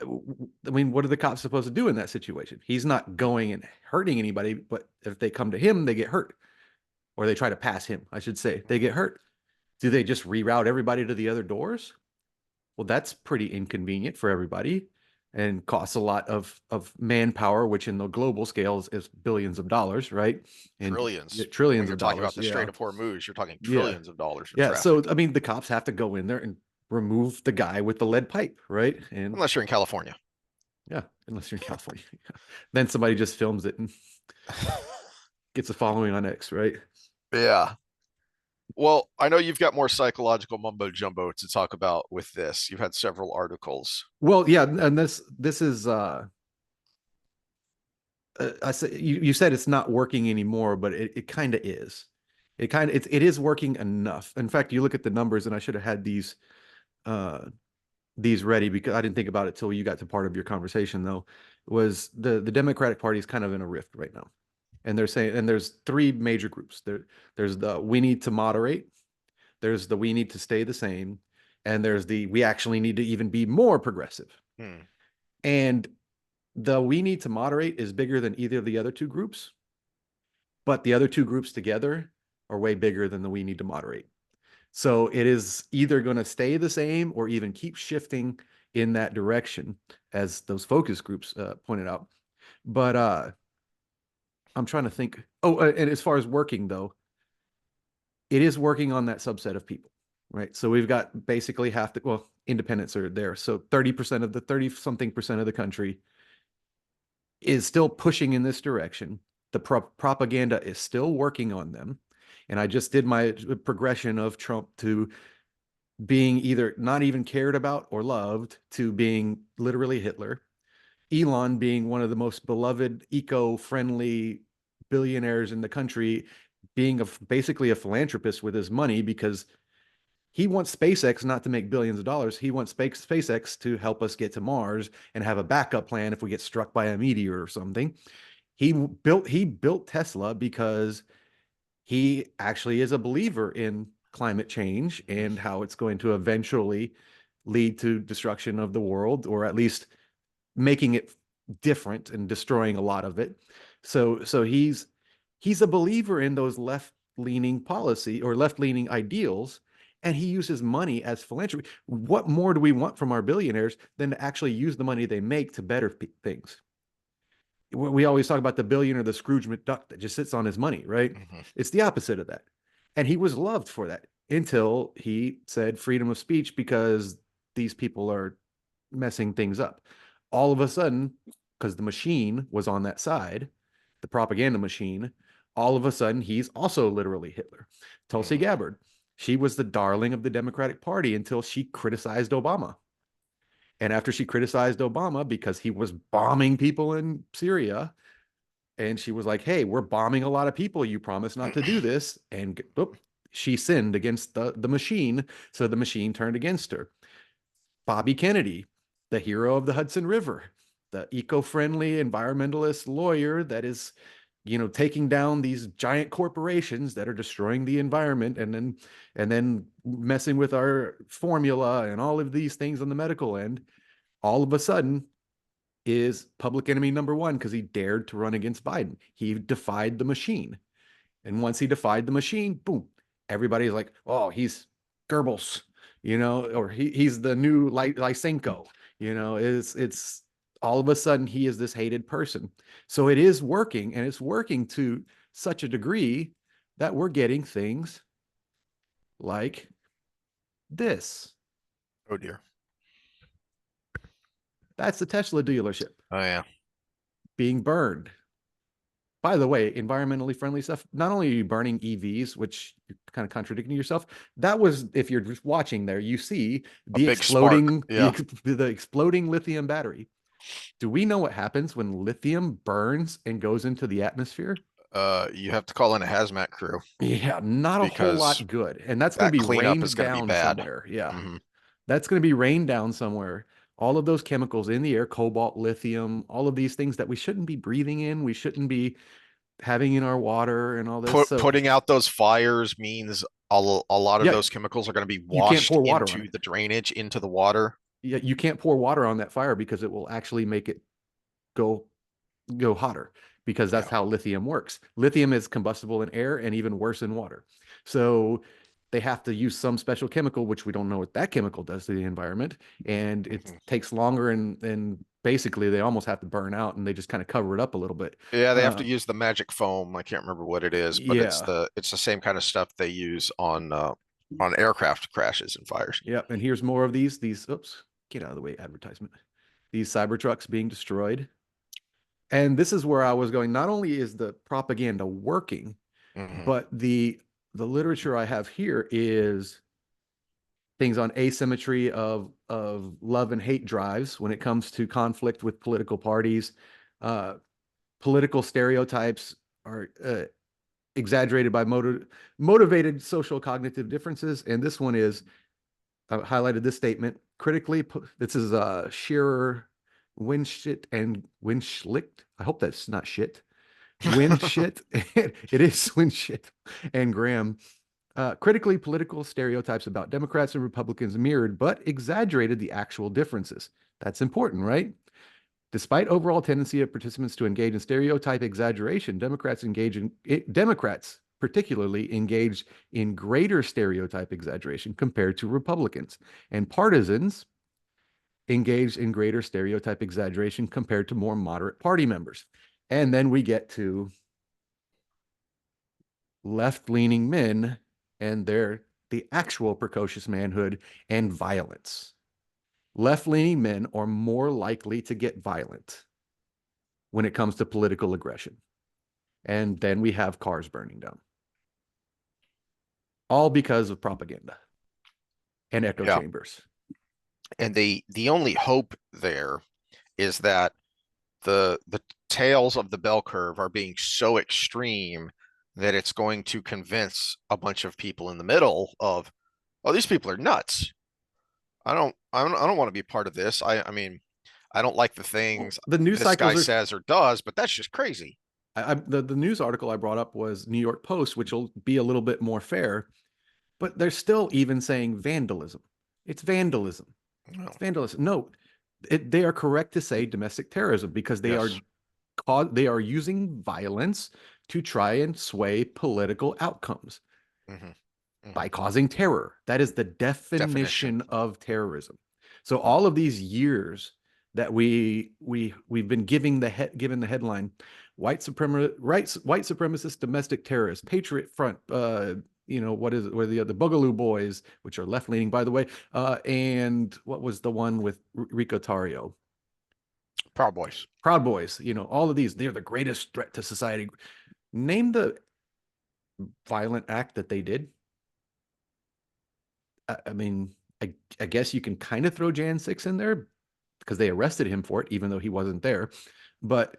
I mean, what are the cops supposed to do in that situation? He's not going and hurting anybody, but if they come to him, they get hurt, or they try to pass him, I should say, they get hurt. Do they just reroute everybody to the other doors? Well, that's pretty inconvenient for everybody and costs a lot of manpower, which in the global scales is billions of dollars, right? And Trillions. When trillions you're of talking about dollars. the Yeah. Strait of Hormuz, you're talking Yeah. trillions of dollars in Yeah. So, traffic. I mean, the cops have to go in there and remove the guy with the lead pipe, right? And Unless you're in California. yeah, unless you're in California. Then somebody just films it and gets a following on X, right? Yeah. Well, I know you've got more psychological mumbo jumbo to talk about with this. You've had several articles. Well, yeah, and this is I said you said it's not working anymore, but it kind of is. It is working enough. In fact, you look at the numbers, and I should have had uh these ready because I didn't think about it till you got to part of your conversation though. Was the Democratic Party is kind of in a rift right now. And they're saying, and there's three major groups. There's the we need to moderate, there's the we need to stay the same, and there's the we actually need to even be more progressive. Hmm. And the we need to moderate is bigger than either of the other two groups, but the other two groups together are way bigger than the we need to moderate. So it is either going to stay the same or even keep shifting in that direction, as those focus groups pointed out. But I'm trying to think. Oh, and as far as working though, it is working on that subset of people, right? So we've got basically half the, well, independents are there. So 30% of the 30 something percent of the country is still pushing in this direction. The propaganda is still working on them. And I just did my progression of Trump to being either not even cared about or loved to being literally Hitler. Elon being one of the most beloved, eco-friendly billionaires in the country, being basically a philanthropist with his money because he wants SpaceX not to make billions of dollars. He wants SpaceX to help us get to Mars and have a backup plan if we get struck by a meteor or something. He built Tesla because he actually is a believer in climate change and how it's going to eventually lead to destruction of the world, or at least making it different and destroying a lot of it. So he's a believer in those left-leaning policy or left-leaning ideals, and he uses money as philanthropy. What more do we want from our billionaires than to actually use the money they make to better things? We always talk about the billionaire, the Scrooge McDuck that just sits on his money, right? Mm-hmm. It's the opposite of that. And he was loved for that until he said freedom of speech because these people are messing things up. All of a sudden, because the machine was on that side, the propaganda machine, all of a sudden he's also literally Hitler. Tulsi Mm-hmm. Gabbard, she was the darling of the Democratic Party until she criticized Obama. And after she criticized Obama because he was bombing people in Syria, and she was like, "Hey, we're bombing a lot of people. You promised not to do this." And she sinned against the machine, so the machine turned against her. Bobby Kennedy, the hero of the Hudson River, the eco-friendly environmentalist lawyer that is, taking down these giant corporations that are destroying the environment and then messing with our formula and all of these things on the medical end, all of a sudden is public enemy number one because he dared to run against Biden. He defied the machine. And once he defied the machine, boom, everybody's like, oh, he's Goebbels, or he's the new Lysenko, it's all of a sudden he is this hated person. So it is working, and it's working to such a degree that we're getting things like this. Oh dear. That's the Tesla dealership Oh yeah. being burned. By the way, environmentally friendly stuff, not only are you burning EVs, which you're kind of contradicting yourself, that was, if you're just watching there, you see A the big spark. exploding, Yeah. the exploding lithium battery. Do we know what happens when lithium burns and goes into the atmosphere? You have to call in a hazmat crew Yeah, not a whole because lot good. And that's going to that be cleanup is rained going to be down bad. somewhere. Yeah. Mm-hmm. That's going to be rained down somewhere. All of those chemicals in the air, cobalt, lithium, all of these things that we shouldn't be breathing in, we shouldn't be having in our water and all this. So Putting out those fires means a lot of yeah, those chemicals are going to be you can't washed pour water on into it. the drainage, into the water. Yeah, you can't pour water on that fire because it will actually make it go hotter, because that's Yeah. how lithium works. Lithium is combustible in air and even worse in water. So they have to use some special chemical, which we don't know what that chemical does to the environment. And it Mhm. takes longer, and basically they almost have to burn out, and they just kind of cover it up a little bit. Yeah, they have to Uh, use the magic foam. I can't remember what it is, but yeah. it's the same kind of stuff they use on aircraft crashes and fires. Yep. And here's more of these, oops, get out of the way, advertisement. These Cybertrucks being destroyed. And this is where I was going. Not only is the propaganda working, Hmm. but the literature I have here is things on asymmetry of love and hate drives when it comes to conflict with political parties. Uh, Political stereotypes are exaggerated by motivated social cognitive differences. And this one is, I highlighted this statement critically. This is Shearer, Winshit, and Winschlicht. I hope that's not shit. Winshit. It is Winshit and Graham. Critically, political stereotypes about Democrats and Republicans mirrored but exaggerated the actual differences. That's important, right? Despite overall tendency of participants to engage in stereotype exaggeration, Democrats particularly engage in greater stereotype exaggeration compared to Republicans, and partisans engaged in greater stereotype exaggeration compared to more moderate party members. And then we get to left-leaning men and the actual precocious manhood and violence. Left-leaning men are more likely to get violent when it comes to political aggression. And then we have cars burning down, all because of propaganda and echo Yeah. chambers. And the only hope there is that the tails of the bell curve are being so extreme that it's going to convince a bunch of people in the middle of, oh, these people are nuts. I don't want to be part of this. I mean, I don't like the Well, things the news this guy cycles are, says or does, but that's just crazy. the news article I brought up was New York Post, which will be a little bit more fair, but they're still even saying vandalism. It's vandalism. No. It's vandalism. No, they are correct to say domestic terrorism because Yes. they are using violence to try and sway political outcomes Hmm. by Hmm. causing terror. That is the Definition. definition of terrorism. So all of these years that we've been given the headline white supremacist domestic terrorists, Patriot Front, what is it? Where the Boogaloo Boys, which are left leaning, by the way, and what was the one with Rico Tario? Proud Boys. Proud Boys. All of these, they're the greatest threat to society. Name the violent act that they did. I mean, I guess you can kind of throw Jan 6 in there because they arrested him for it, even though he wasn't there. But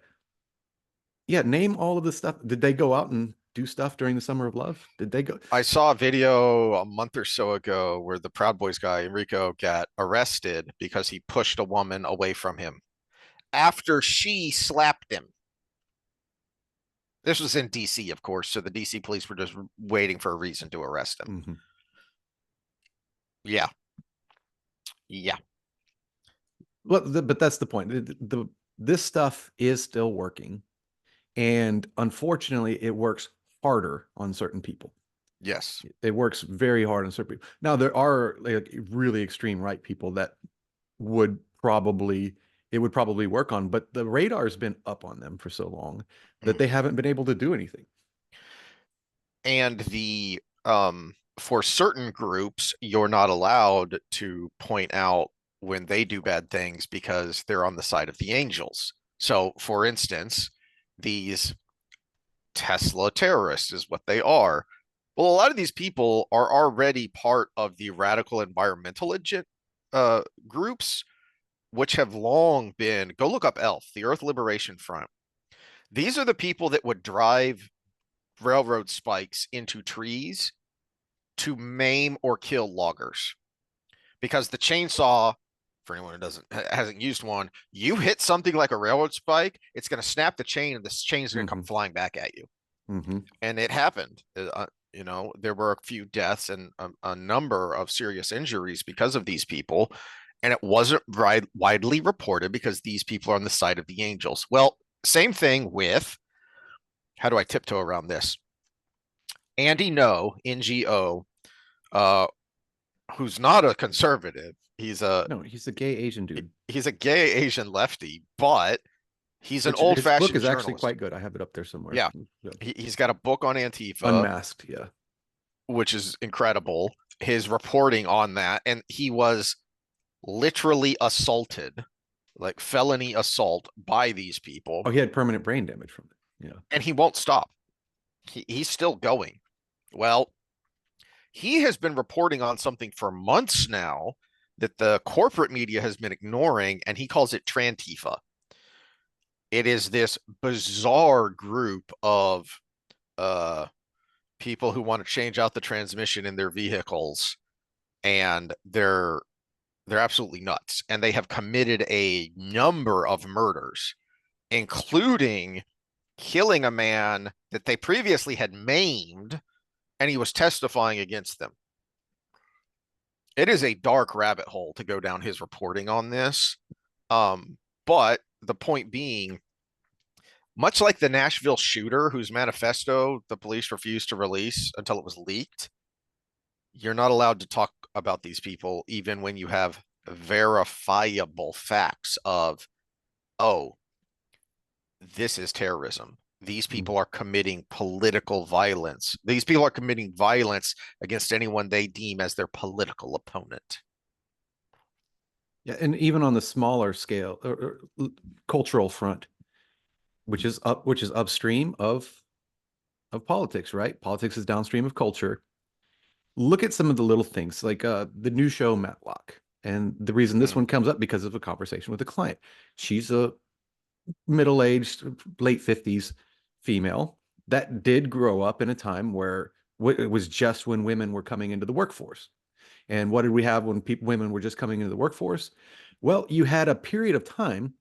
yeah, name all of the stuff. Did they go out and do stuff during the Summer of Love? Did they go? I saw a video a month or so ago where the Proud Boys guy, Enrico, got arrested because he pushed a woman away from him after she slapped him. This was in DC, of course, so the DC police were just waiting for a reason to arrest him. Mhm. Yeah. Yeah. Well, but that's the point. This stuff is still working, and unfortunately, it works harder on certain people. Yes. It works very hard on certain people. Now, there are like really extreme right people that would probably it would probably work on, but the radar's been up on them for so long that Mhm. they haven't been able to do anything. And the for certain groups, you're not allowed to point out when they do bad things because they're on the side of the angels. So, for instance, these Tesla terrorists is what they are. Well, a lot of these people are already part of the radical environmental groups, which have long been, go look up ELF, the Earth Liberation Front. These are the people that would drive railroad spikes into trees to maim or kill loggers. Because the chainsaw, for anyone who hasn't used one, you hit something like a railroad spike, it's going to snap the chain, and this chain is going to come Hmm. flying back at you. Hmm. And it happened. There were a few deaths and a number of serious injuries because of these people. and it wasn't widely reported because these people are on the side of the angels. Well, same thing with, how do I tiptoe around this? Andy No, NGO, uh, who's not a conservative. No, he's a gay Asian dude. He's a gay Asian lefty, but he's an Which his book old-fashioned is actually journalist. quite good. I have it up there somewhere. Yeah, Yeah. he's got a book on Antifa, Unmasked, yeah. which is incredible. His reporting on that, and he was literally assaulted, like felony assault by these people, Oh, he had permanent brain damage from it. Yeah. and he won't stop. He's still going. Well, he has been reporting on something for months now that the corporate media has been ignoring, and he calls it Trantifa. It is this bizarre group of uh, people who want to change out the transmission in their vehicles, and they're absolutely nuts, and they have committed a number of murders, including killing a man that they previously had maimed, and he was testifying against them. It is a dark rabbit hole to go down his reporting on this. But the point being, much like the Nashville shooter whose manifesto the police refused to release until it was leaked, you're not allowed to talk about these people even when you have verifiable facts of, oh, this is terrorism. These people are committing political violence. These people are committing violence against anyone they deem as their political opponent. Yeah, and even on the smaller scale or cultural front, which is upstream of politics, right? Politics is downstream of culture. Look at some of the little things like the new show Matlock. And the reason this Mm, one comes up because of a conversation with a client. She's a middle-aged, late 50s female that did grow up in a time where it was just when women were coming into the workforce. And what did we have when women were just coming into the workforce? Well, you had a period of time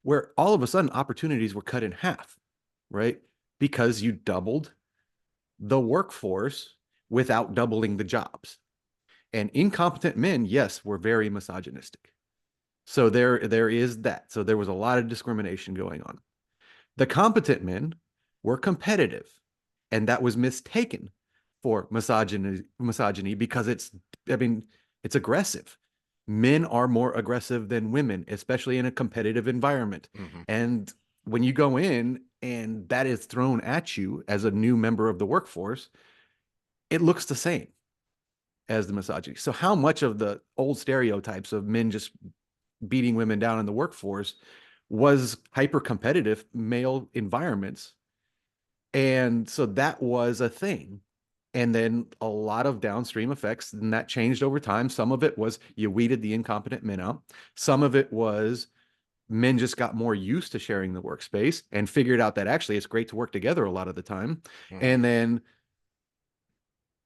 where all of a sudden opportunities were cut in half, right? Because you doubled the workforce without doubling the jobs. And incompetent men, yes, were very misogynistic. So there is that. So there was a lot of discrimination going on. The competent men were competitive, and that was mistaken for misogyny because I mean, it's aggressive. Men are more aggressive than women, especially in a competitive environment. mm-hmm. And when you go in and that is thrown at you as a new member of the workforce, it looks the same as the misogyny. So how much of the old stereotypes of men just beating women down in the workforce was hyper competitive male environments? And so that was a thing. And then a lot of downstream effects, and that changed over time. Some of it was you weeded the incompetent men out. Some of it was men just got more used to sharing the workspace and figured out that actually it's great to work together a lot of the time. Mm-hmm. And then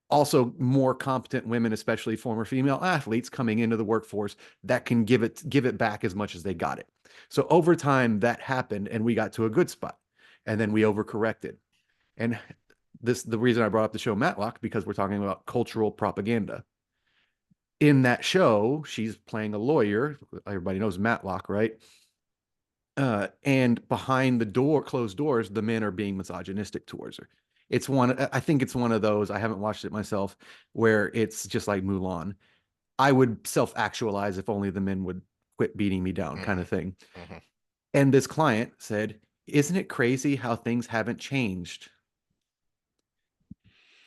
also more competent women, especially former female athletes coming into the workforce that can give it back as much as they got it. So over time that happened and we got to a good spot. And then we overcorrected. And the reason I brought up the show Matlock, because we're talking about cultural propaganda. In that show, she's playing a lawyer. Everybody knows Matlock, right? And behind the door, closed doors, the men are being misogynistic towards her. I think it's one of those, I haven't watched it myself, where it's just like Mulan. I would self-actualize if only the men would quit beating me down, kind Mm-hmm. of thing. Mm-hmm. And this client said, "Isn't it crazy how things haven't changed?"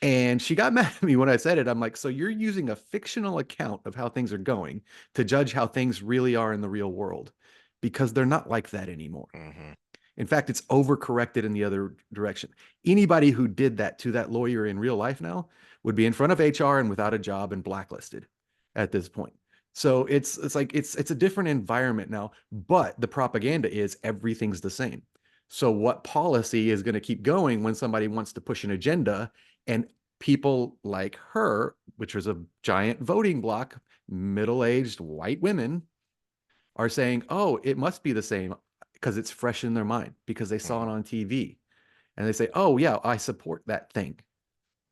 And she got mad at me when I said it. I'm like, so you're using a fictional account of how things are going to judge how things really are in the real world, because they're not like that anymore. Mm-hmm. In fact, it's overcorrected in the other direction. Anybody who did that to that lawyer in real life now would be in front of HR and without a job and blacklisted at this point. So it's like it's a different environment now, but the propaganda is everything's the same. So what policy is going to keep going when somebody wants to push an agenda, and people like her, which was a giant voting block, middle-aged white women, are saying, "Oh, it must be the same because it's fresh in their mind because they saw Mm-hmm. it on TV." And they say, "Oh, yeah, I support that thing."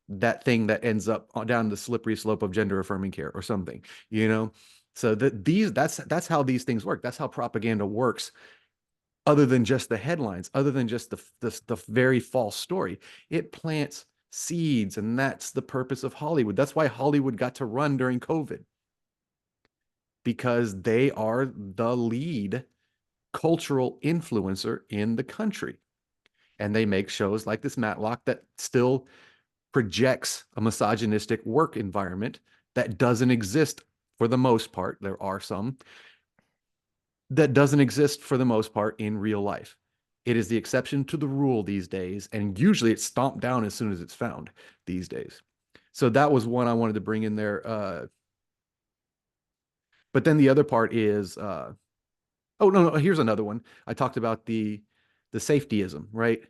That thing that ends up down the slippery slope of gender affirming care or something, you know? So that's how these things work. That's how propaganda works, other than just the headlines, other than just the very false story. It plants seeds, and that's the purpose of Hollywood. That's why Hollywood got to run during COVID, because they are the lead cultural influencer in the country. And they make shows like this Matlock that still projects a misogynistic work environment that doesn't exist for the most part. There are some that doesn't exist for the most part in real life. It is the exception to the rule these days, and usually it's stomped down as soon as it's found these days. So that was one I wanted to bring in there. But then the other part is, oh no, here's another one. I talked about the safetyism, right?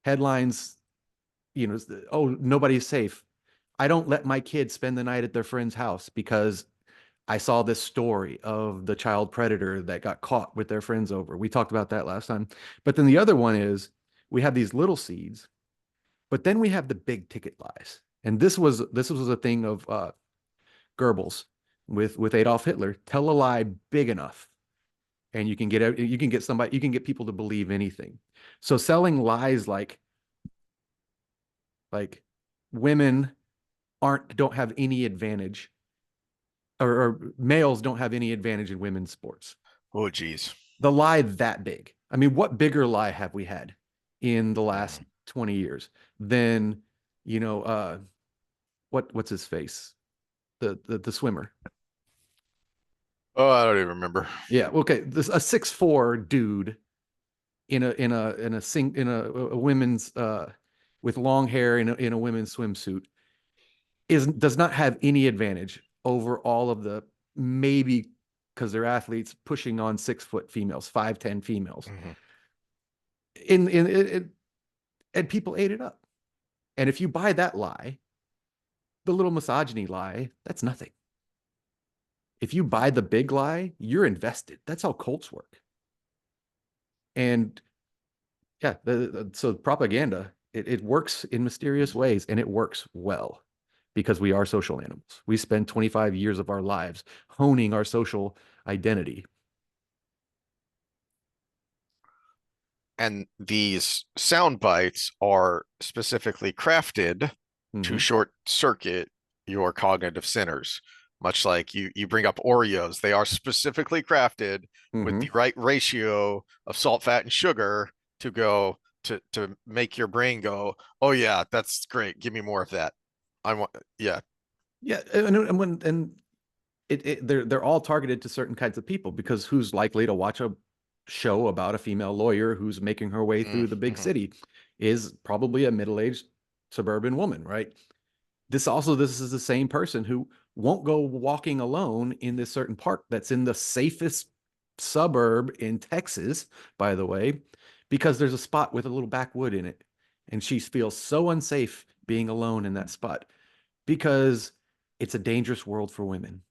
Headlines, oh, nobody's safe. I don't let my kids spend the night at their friend's house because I saw this story of the child predator that got caught with their friends over. We talked about that last time. But then the other one is, we have these little seeds, but then we have the big ticket lies. And this was a thing of Goebbels with Adolf Hitler. Tell a lie big enough, and you can get people to believe anything. So selling lies like women don't have any advantage, or males don't have any advantage in women's sports. Oh, geez. The lie that big. I mean, what bigger lie have we had in the last 20 years than, what's his face? The swimmer. Oh, I don't even remember. Yeah, okay. A 6'4" dude in a women's with long hair in a women's swimsuit does not have any advantage over all of the, maybe because they're athletes, pushing on 6 foot females, 5'10" females. Mm-hmm. And people ate it up. And if you buy that lie, the little misogyny lie, that's nothing. If you buy the big lie, you're invested. That's how cults work. And yeah, so propaganda, it works in mysterious ways, and it works well, because we are social animals. We spend 25 years of our lives honing our social identity. And these sound bites are specifically crafted to short circuit your cognitive centers. Much like you bring up Oreos, they are specifically crafted with the right ratio of salt, fat, and sugar to go to make your brain go, oh yeah, that's great. Give me more of that. I want, yeah. Yeah, and they're all targeted to certain kinds of people, because who's likely to watch a show about a female lawyer who's making her way through the big city is probably a middle-aged suburban woman, right? This is the same person who won't go walking alone in this certain park that's in the safest suburb in Texas, by the way, because there's a spot with a little backwood in it. And she feels so unsafe being alone in that spot because it's a dangerous world for women.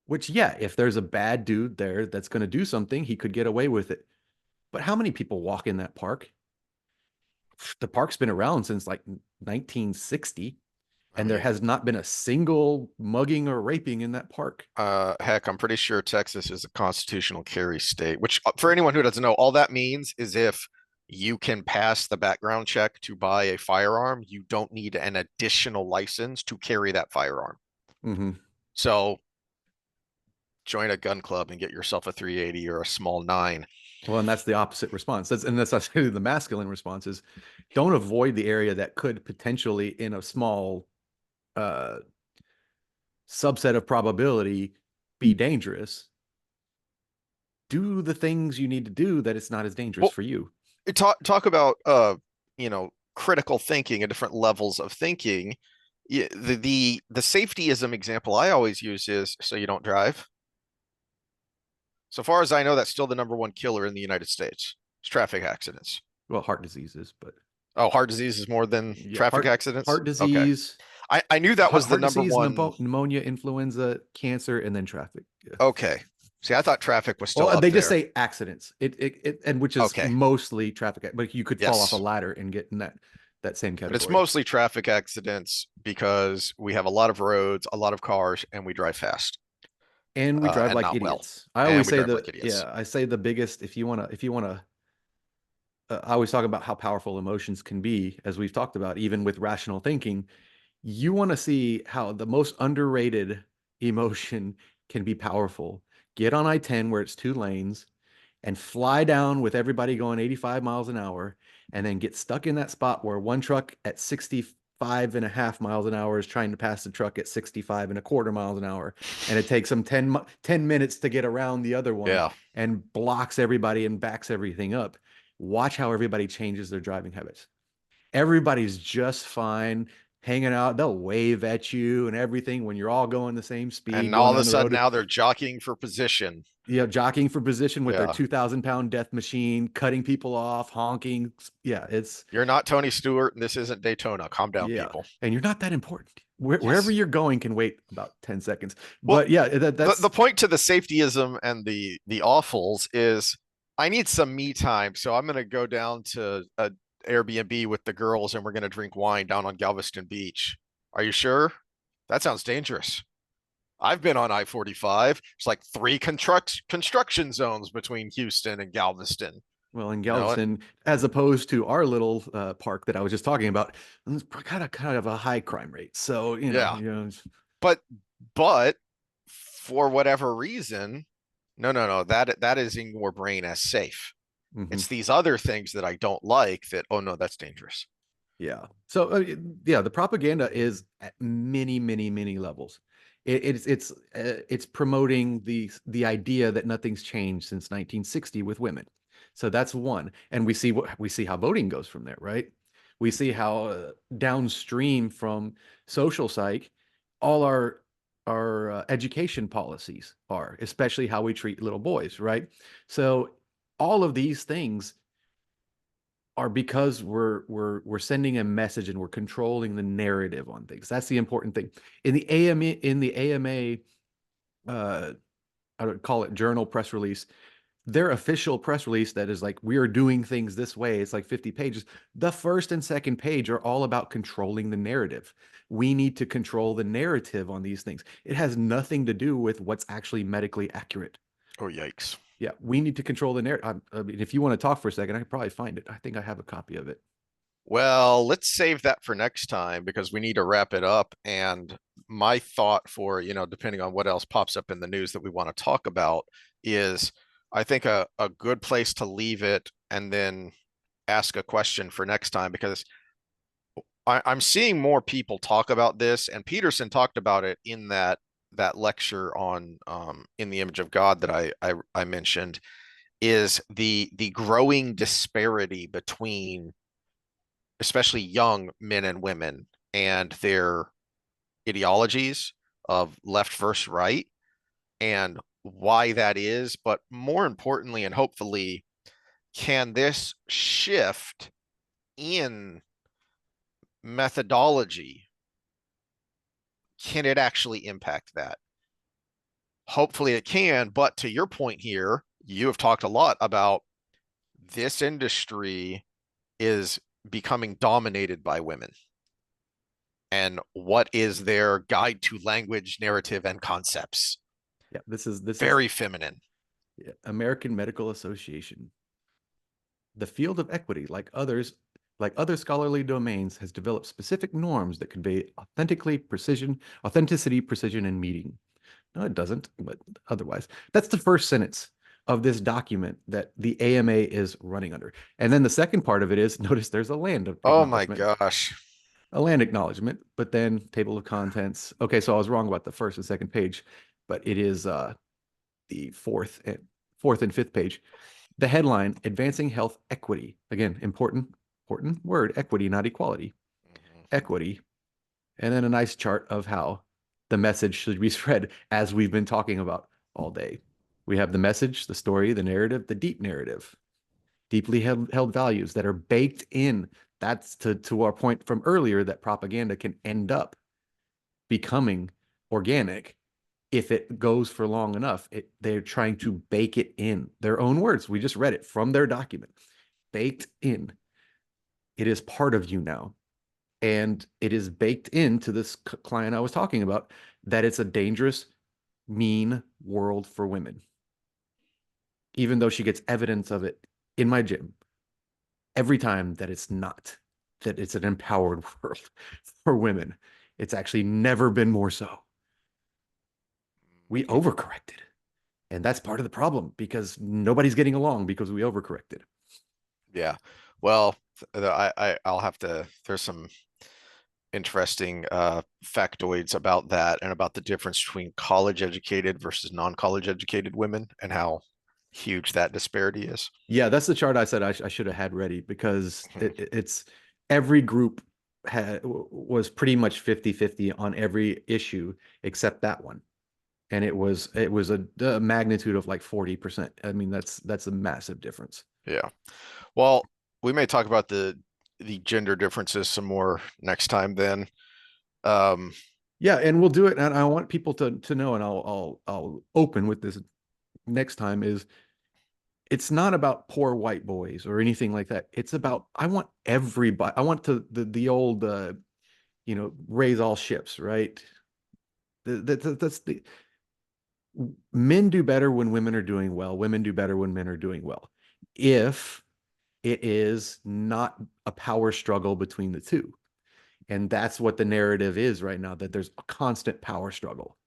Which, yeah, if there's a bad dude there that's going to do something, he could get away with it. But how many people walk in that park? The park's been around since like 1960, and there has not been a single mugging or raping in that park. Heck, I'm pretty sure Texas is a constitutional carry state, which for anyone who doesn't know, all that means is if you can pass the background check to buy a firearm, you don't need an additional license to carry that firearm. So join a gun club and get yourself a 380 or a small 9. Well, and that's the opposite response. That's actually the masculine response is, don't avoid the area that could potentially, in a small subset of probability, be dangerous. Do the things you need to do that it's not as dangerous for you. Talk about critical thinking and different levels of thinking. The safetyism example I always use is, so you don't drive. So far as I know, that's still the #1 killer in the United States. It's traffic accidents. Well, heart diseases, but heart disease is more than traffic accidents. Heart disease. Okay. I knew that was the #1. Pneumonia, influenza, cancer, and then traffic. Yeah. Okay. See, I thought traffic was still. Well, they just say accidents. And which is mostly traffic, but you could fall off a ladder and get in that. that same But it's category. mostly traffic accidents because we have a lot of roads, a lot of cars, and we drive fast, And we drive and like not well. idiots. I And always we say drive the like idiots. yeah, I say the biggest if you want to I always talk about how powerful emotions can be, as we've talked about, even with rational thinking. You want to see how the most underrated emotion can be powerful. Get on I-10 where it's 2 lanes and fly down with everybody going 85 miles an hour, and then get stuck in that spot where one truck at 65.5 miles an hour is trying to pass the truck at 65.25 miles an hour. And it takes them 10 minutes to get around the other one Yeah. and blocks everybody and backs everything up. Watch how everybody changes their driving habits. Everybody's just fine hanging out. They'll wave at you and everything when you're all going the same speed And all going of a down the sudden road. now they're jockeying for position. Yeah, jockeying for position with their Yeah. 2,000 pound death machine, cutting people off, honking. Yeah, it's You're not Tony Stewart and this isn't Daytona. Calm down, yeah, people. and you're not that important. Wherever Yes. you're going can wait about 10 seconds. Well, But yeah, the that's point to the safetyism and the awfuls is I need some me time. So I'm gonna go down to a Airbnb with the girls and we're gonna drink wine down on Galveston Beach. Are you sure? That sounds dangerous. I've been on I-45. It's like three construction zones between Houston and Galveston. well in You know it? Galveston, as opposed to our little park that I was just talking about, it's kind of a high crime rate. So Yeah. you know, But but for whatever reason, no. That is in your brain as safe. mhm. It's these other things that I don't like that, oh no, that's dangerous. Yeah. So yeah, the propaganda is at many levels. It's promoting the idea that nothing's changed since 1960 with women. So that's one, and we see how voting goes from there, right? We see how downstream from social psych, all our education policies are, especially how we treat little boys, right? So all of these things are because we're sending a message and we're controlling the narrative on things. That's the important thing. In the AMA, uh, I would call it journal press release. Their official press release that is like we are doing things this way. It's like 50 pages. The first and second page are all about controlling the narrative. We need to control the narrative on these things. It has nothing to do with what's actually medically accurate. Oh, yikes. Yeah, we need to control the narrative. I mean, if you want to talk for a second, I could probably find it. I think I have a copy of it. Well, let's save that for next time because we need to wrap it up. And my thought for, depending on what else pops up in the news that we want to talk about is I think a good place to leave it and then ask a question for next time because I'm seeing more people talk about this, and Peterson talked about it in that lecture on in the image of God that I mentioned, is the growing disparity between especially young men and women and their ideologies of left versus right and why that is, but more importantly and hopefully, can this shift in methodology, can it actually impact that? Hopefully it can, but to your point here, you have talked a lot about this industry is becoming dominated by women. And what is their guide to language, narrative, and concepts? Yeah, this is Very feminine. yeah, American Medical Association. The field of equity, like other scholarly domains, has developed specific norms that convey authenticity, precision, and meaning. No, it doesn't, but otherwise. That's the first sentence of this document that the AMA is running under. And then the second part of it is notice there's a land Oh my acknowledgement. gosh. A land acknowledgement, but then table of contents. Okay, so I was wrong about the first and second page, but it is the fourth and fifth page. The headline: Advancing Health Equity. Again, important word, equity, not equality. Equity. And then a nice chart of how the message should be spread, as we've been talking about all day. We have the message, the story, the narrative, the deep narrative, deeply held values that are baked in. That's to our point from earlier that propaganda can end up becoming organic if it goes for long enough. They're trying to bake it in their own words. We just read it from their document, baked in. It is part of you now. And it is baked into this client I was talking about that it's a dangerous, mean world for women. Even though she gets evidence of it in my gym every time that it's not, that it's an empowered world for women. It's actually never been more so. We Mm, overcorrected. And that's part of the problem because nobody's getting along because we overcorrected. yeah. Well, I'll have to, there's some interesting factoids about that and about the difference between college educated versus non-college educated women and how huge that disparity is. Yeah, that's the chart I said I should have had ready because it's every group was pretty much 50-50 on every issue except that one. And it was a magnitude of like 40%. I mean, that's a massive difference. Yeah. Well, we may talk about the gender differences some more next time then. Um, Yeah, and we'll do it. And I want people to know, and I'll open with this next time is it's not about poor white boys or anything like that. It's about I want everybody. I want to the old raise all ships, right? That's the men do better when women are doing well. Women do better when men are doing well. If it is not a power struggle between the two. And that's what the narrative is right now, that there's a constant power struggle,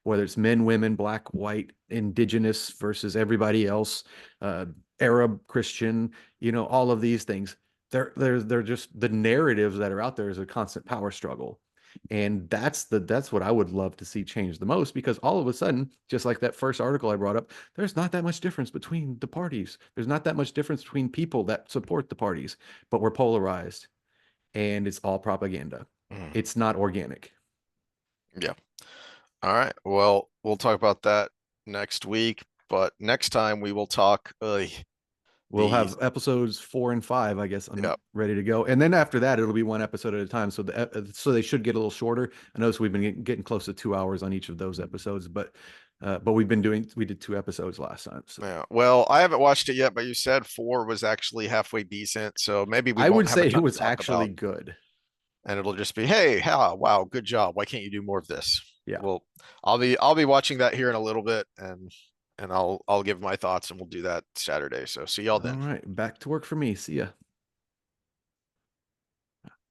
whether it's men, women, black, white, indigenous versus everybody else, uh, Arab, Christian, all of these things. They're just the narratives that are out there is a constant power struggle. And that's what I would love to see change the most because all of a sudden, just like that first article I brought up, there's not that much difference between the parties. There's not that much difference between people that support the parties, but we're polarized and it's all propaganda. mm, It's not organic. yeah. All right. Well, we'll talk about that next week, but next time we will talk We'll the have episodes 4 and 5, I guess. I'm yeah. ready to go, and then after that, it'll be one episode at a time. So they should get a little shorter. I notice we've been getting close to 2 hours on each of those episodes, but we did 2 episodes last time. So Yeah. Well, I haven't watched it yet, but you said four was actually halfway decent, so maybe we I would won't have a say it ton to was talk actually about, good. and it'll just be, hey, wow, good job. Why can't you do more of this? Yeah. Well, I'll be watching that here in a little bit, and I'll give my thoughts, and we'll do that Saturday. So see y'all All then. right. Back to work for me. See ya.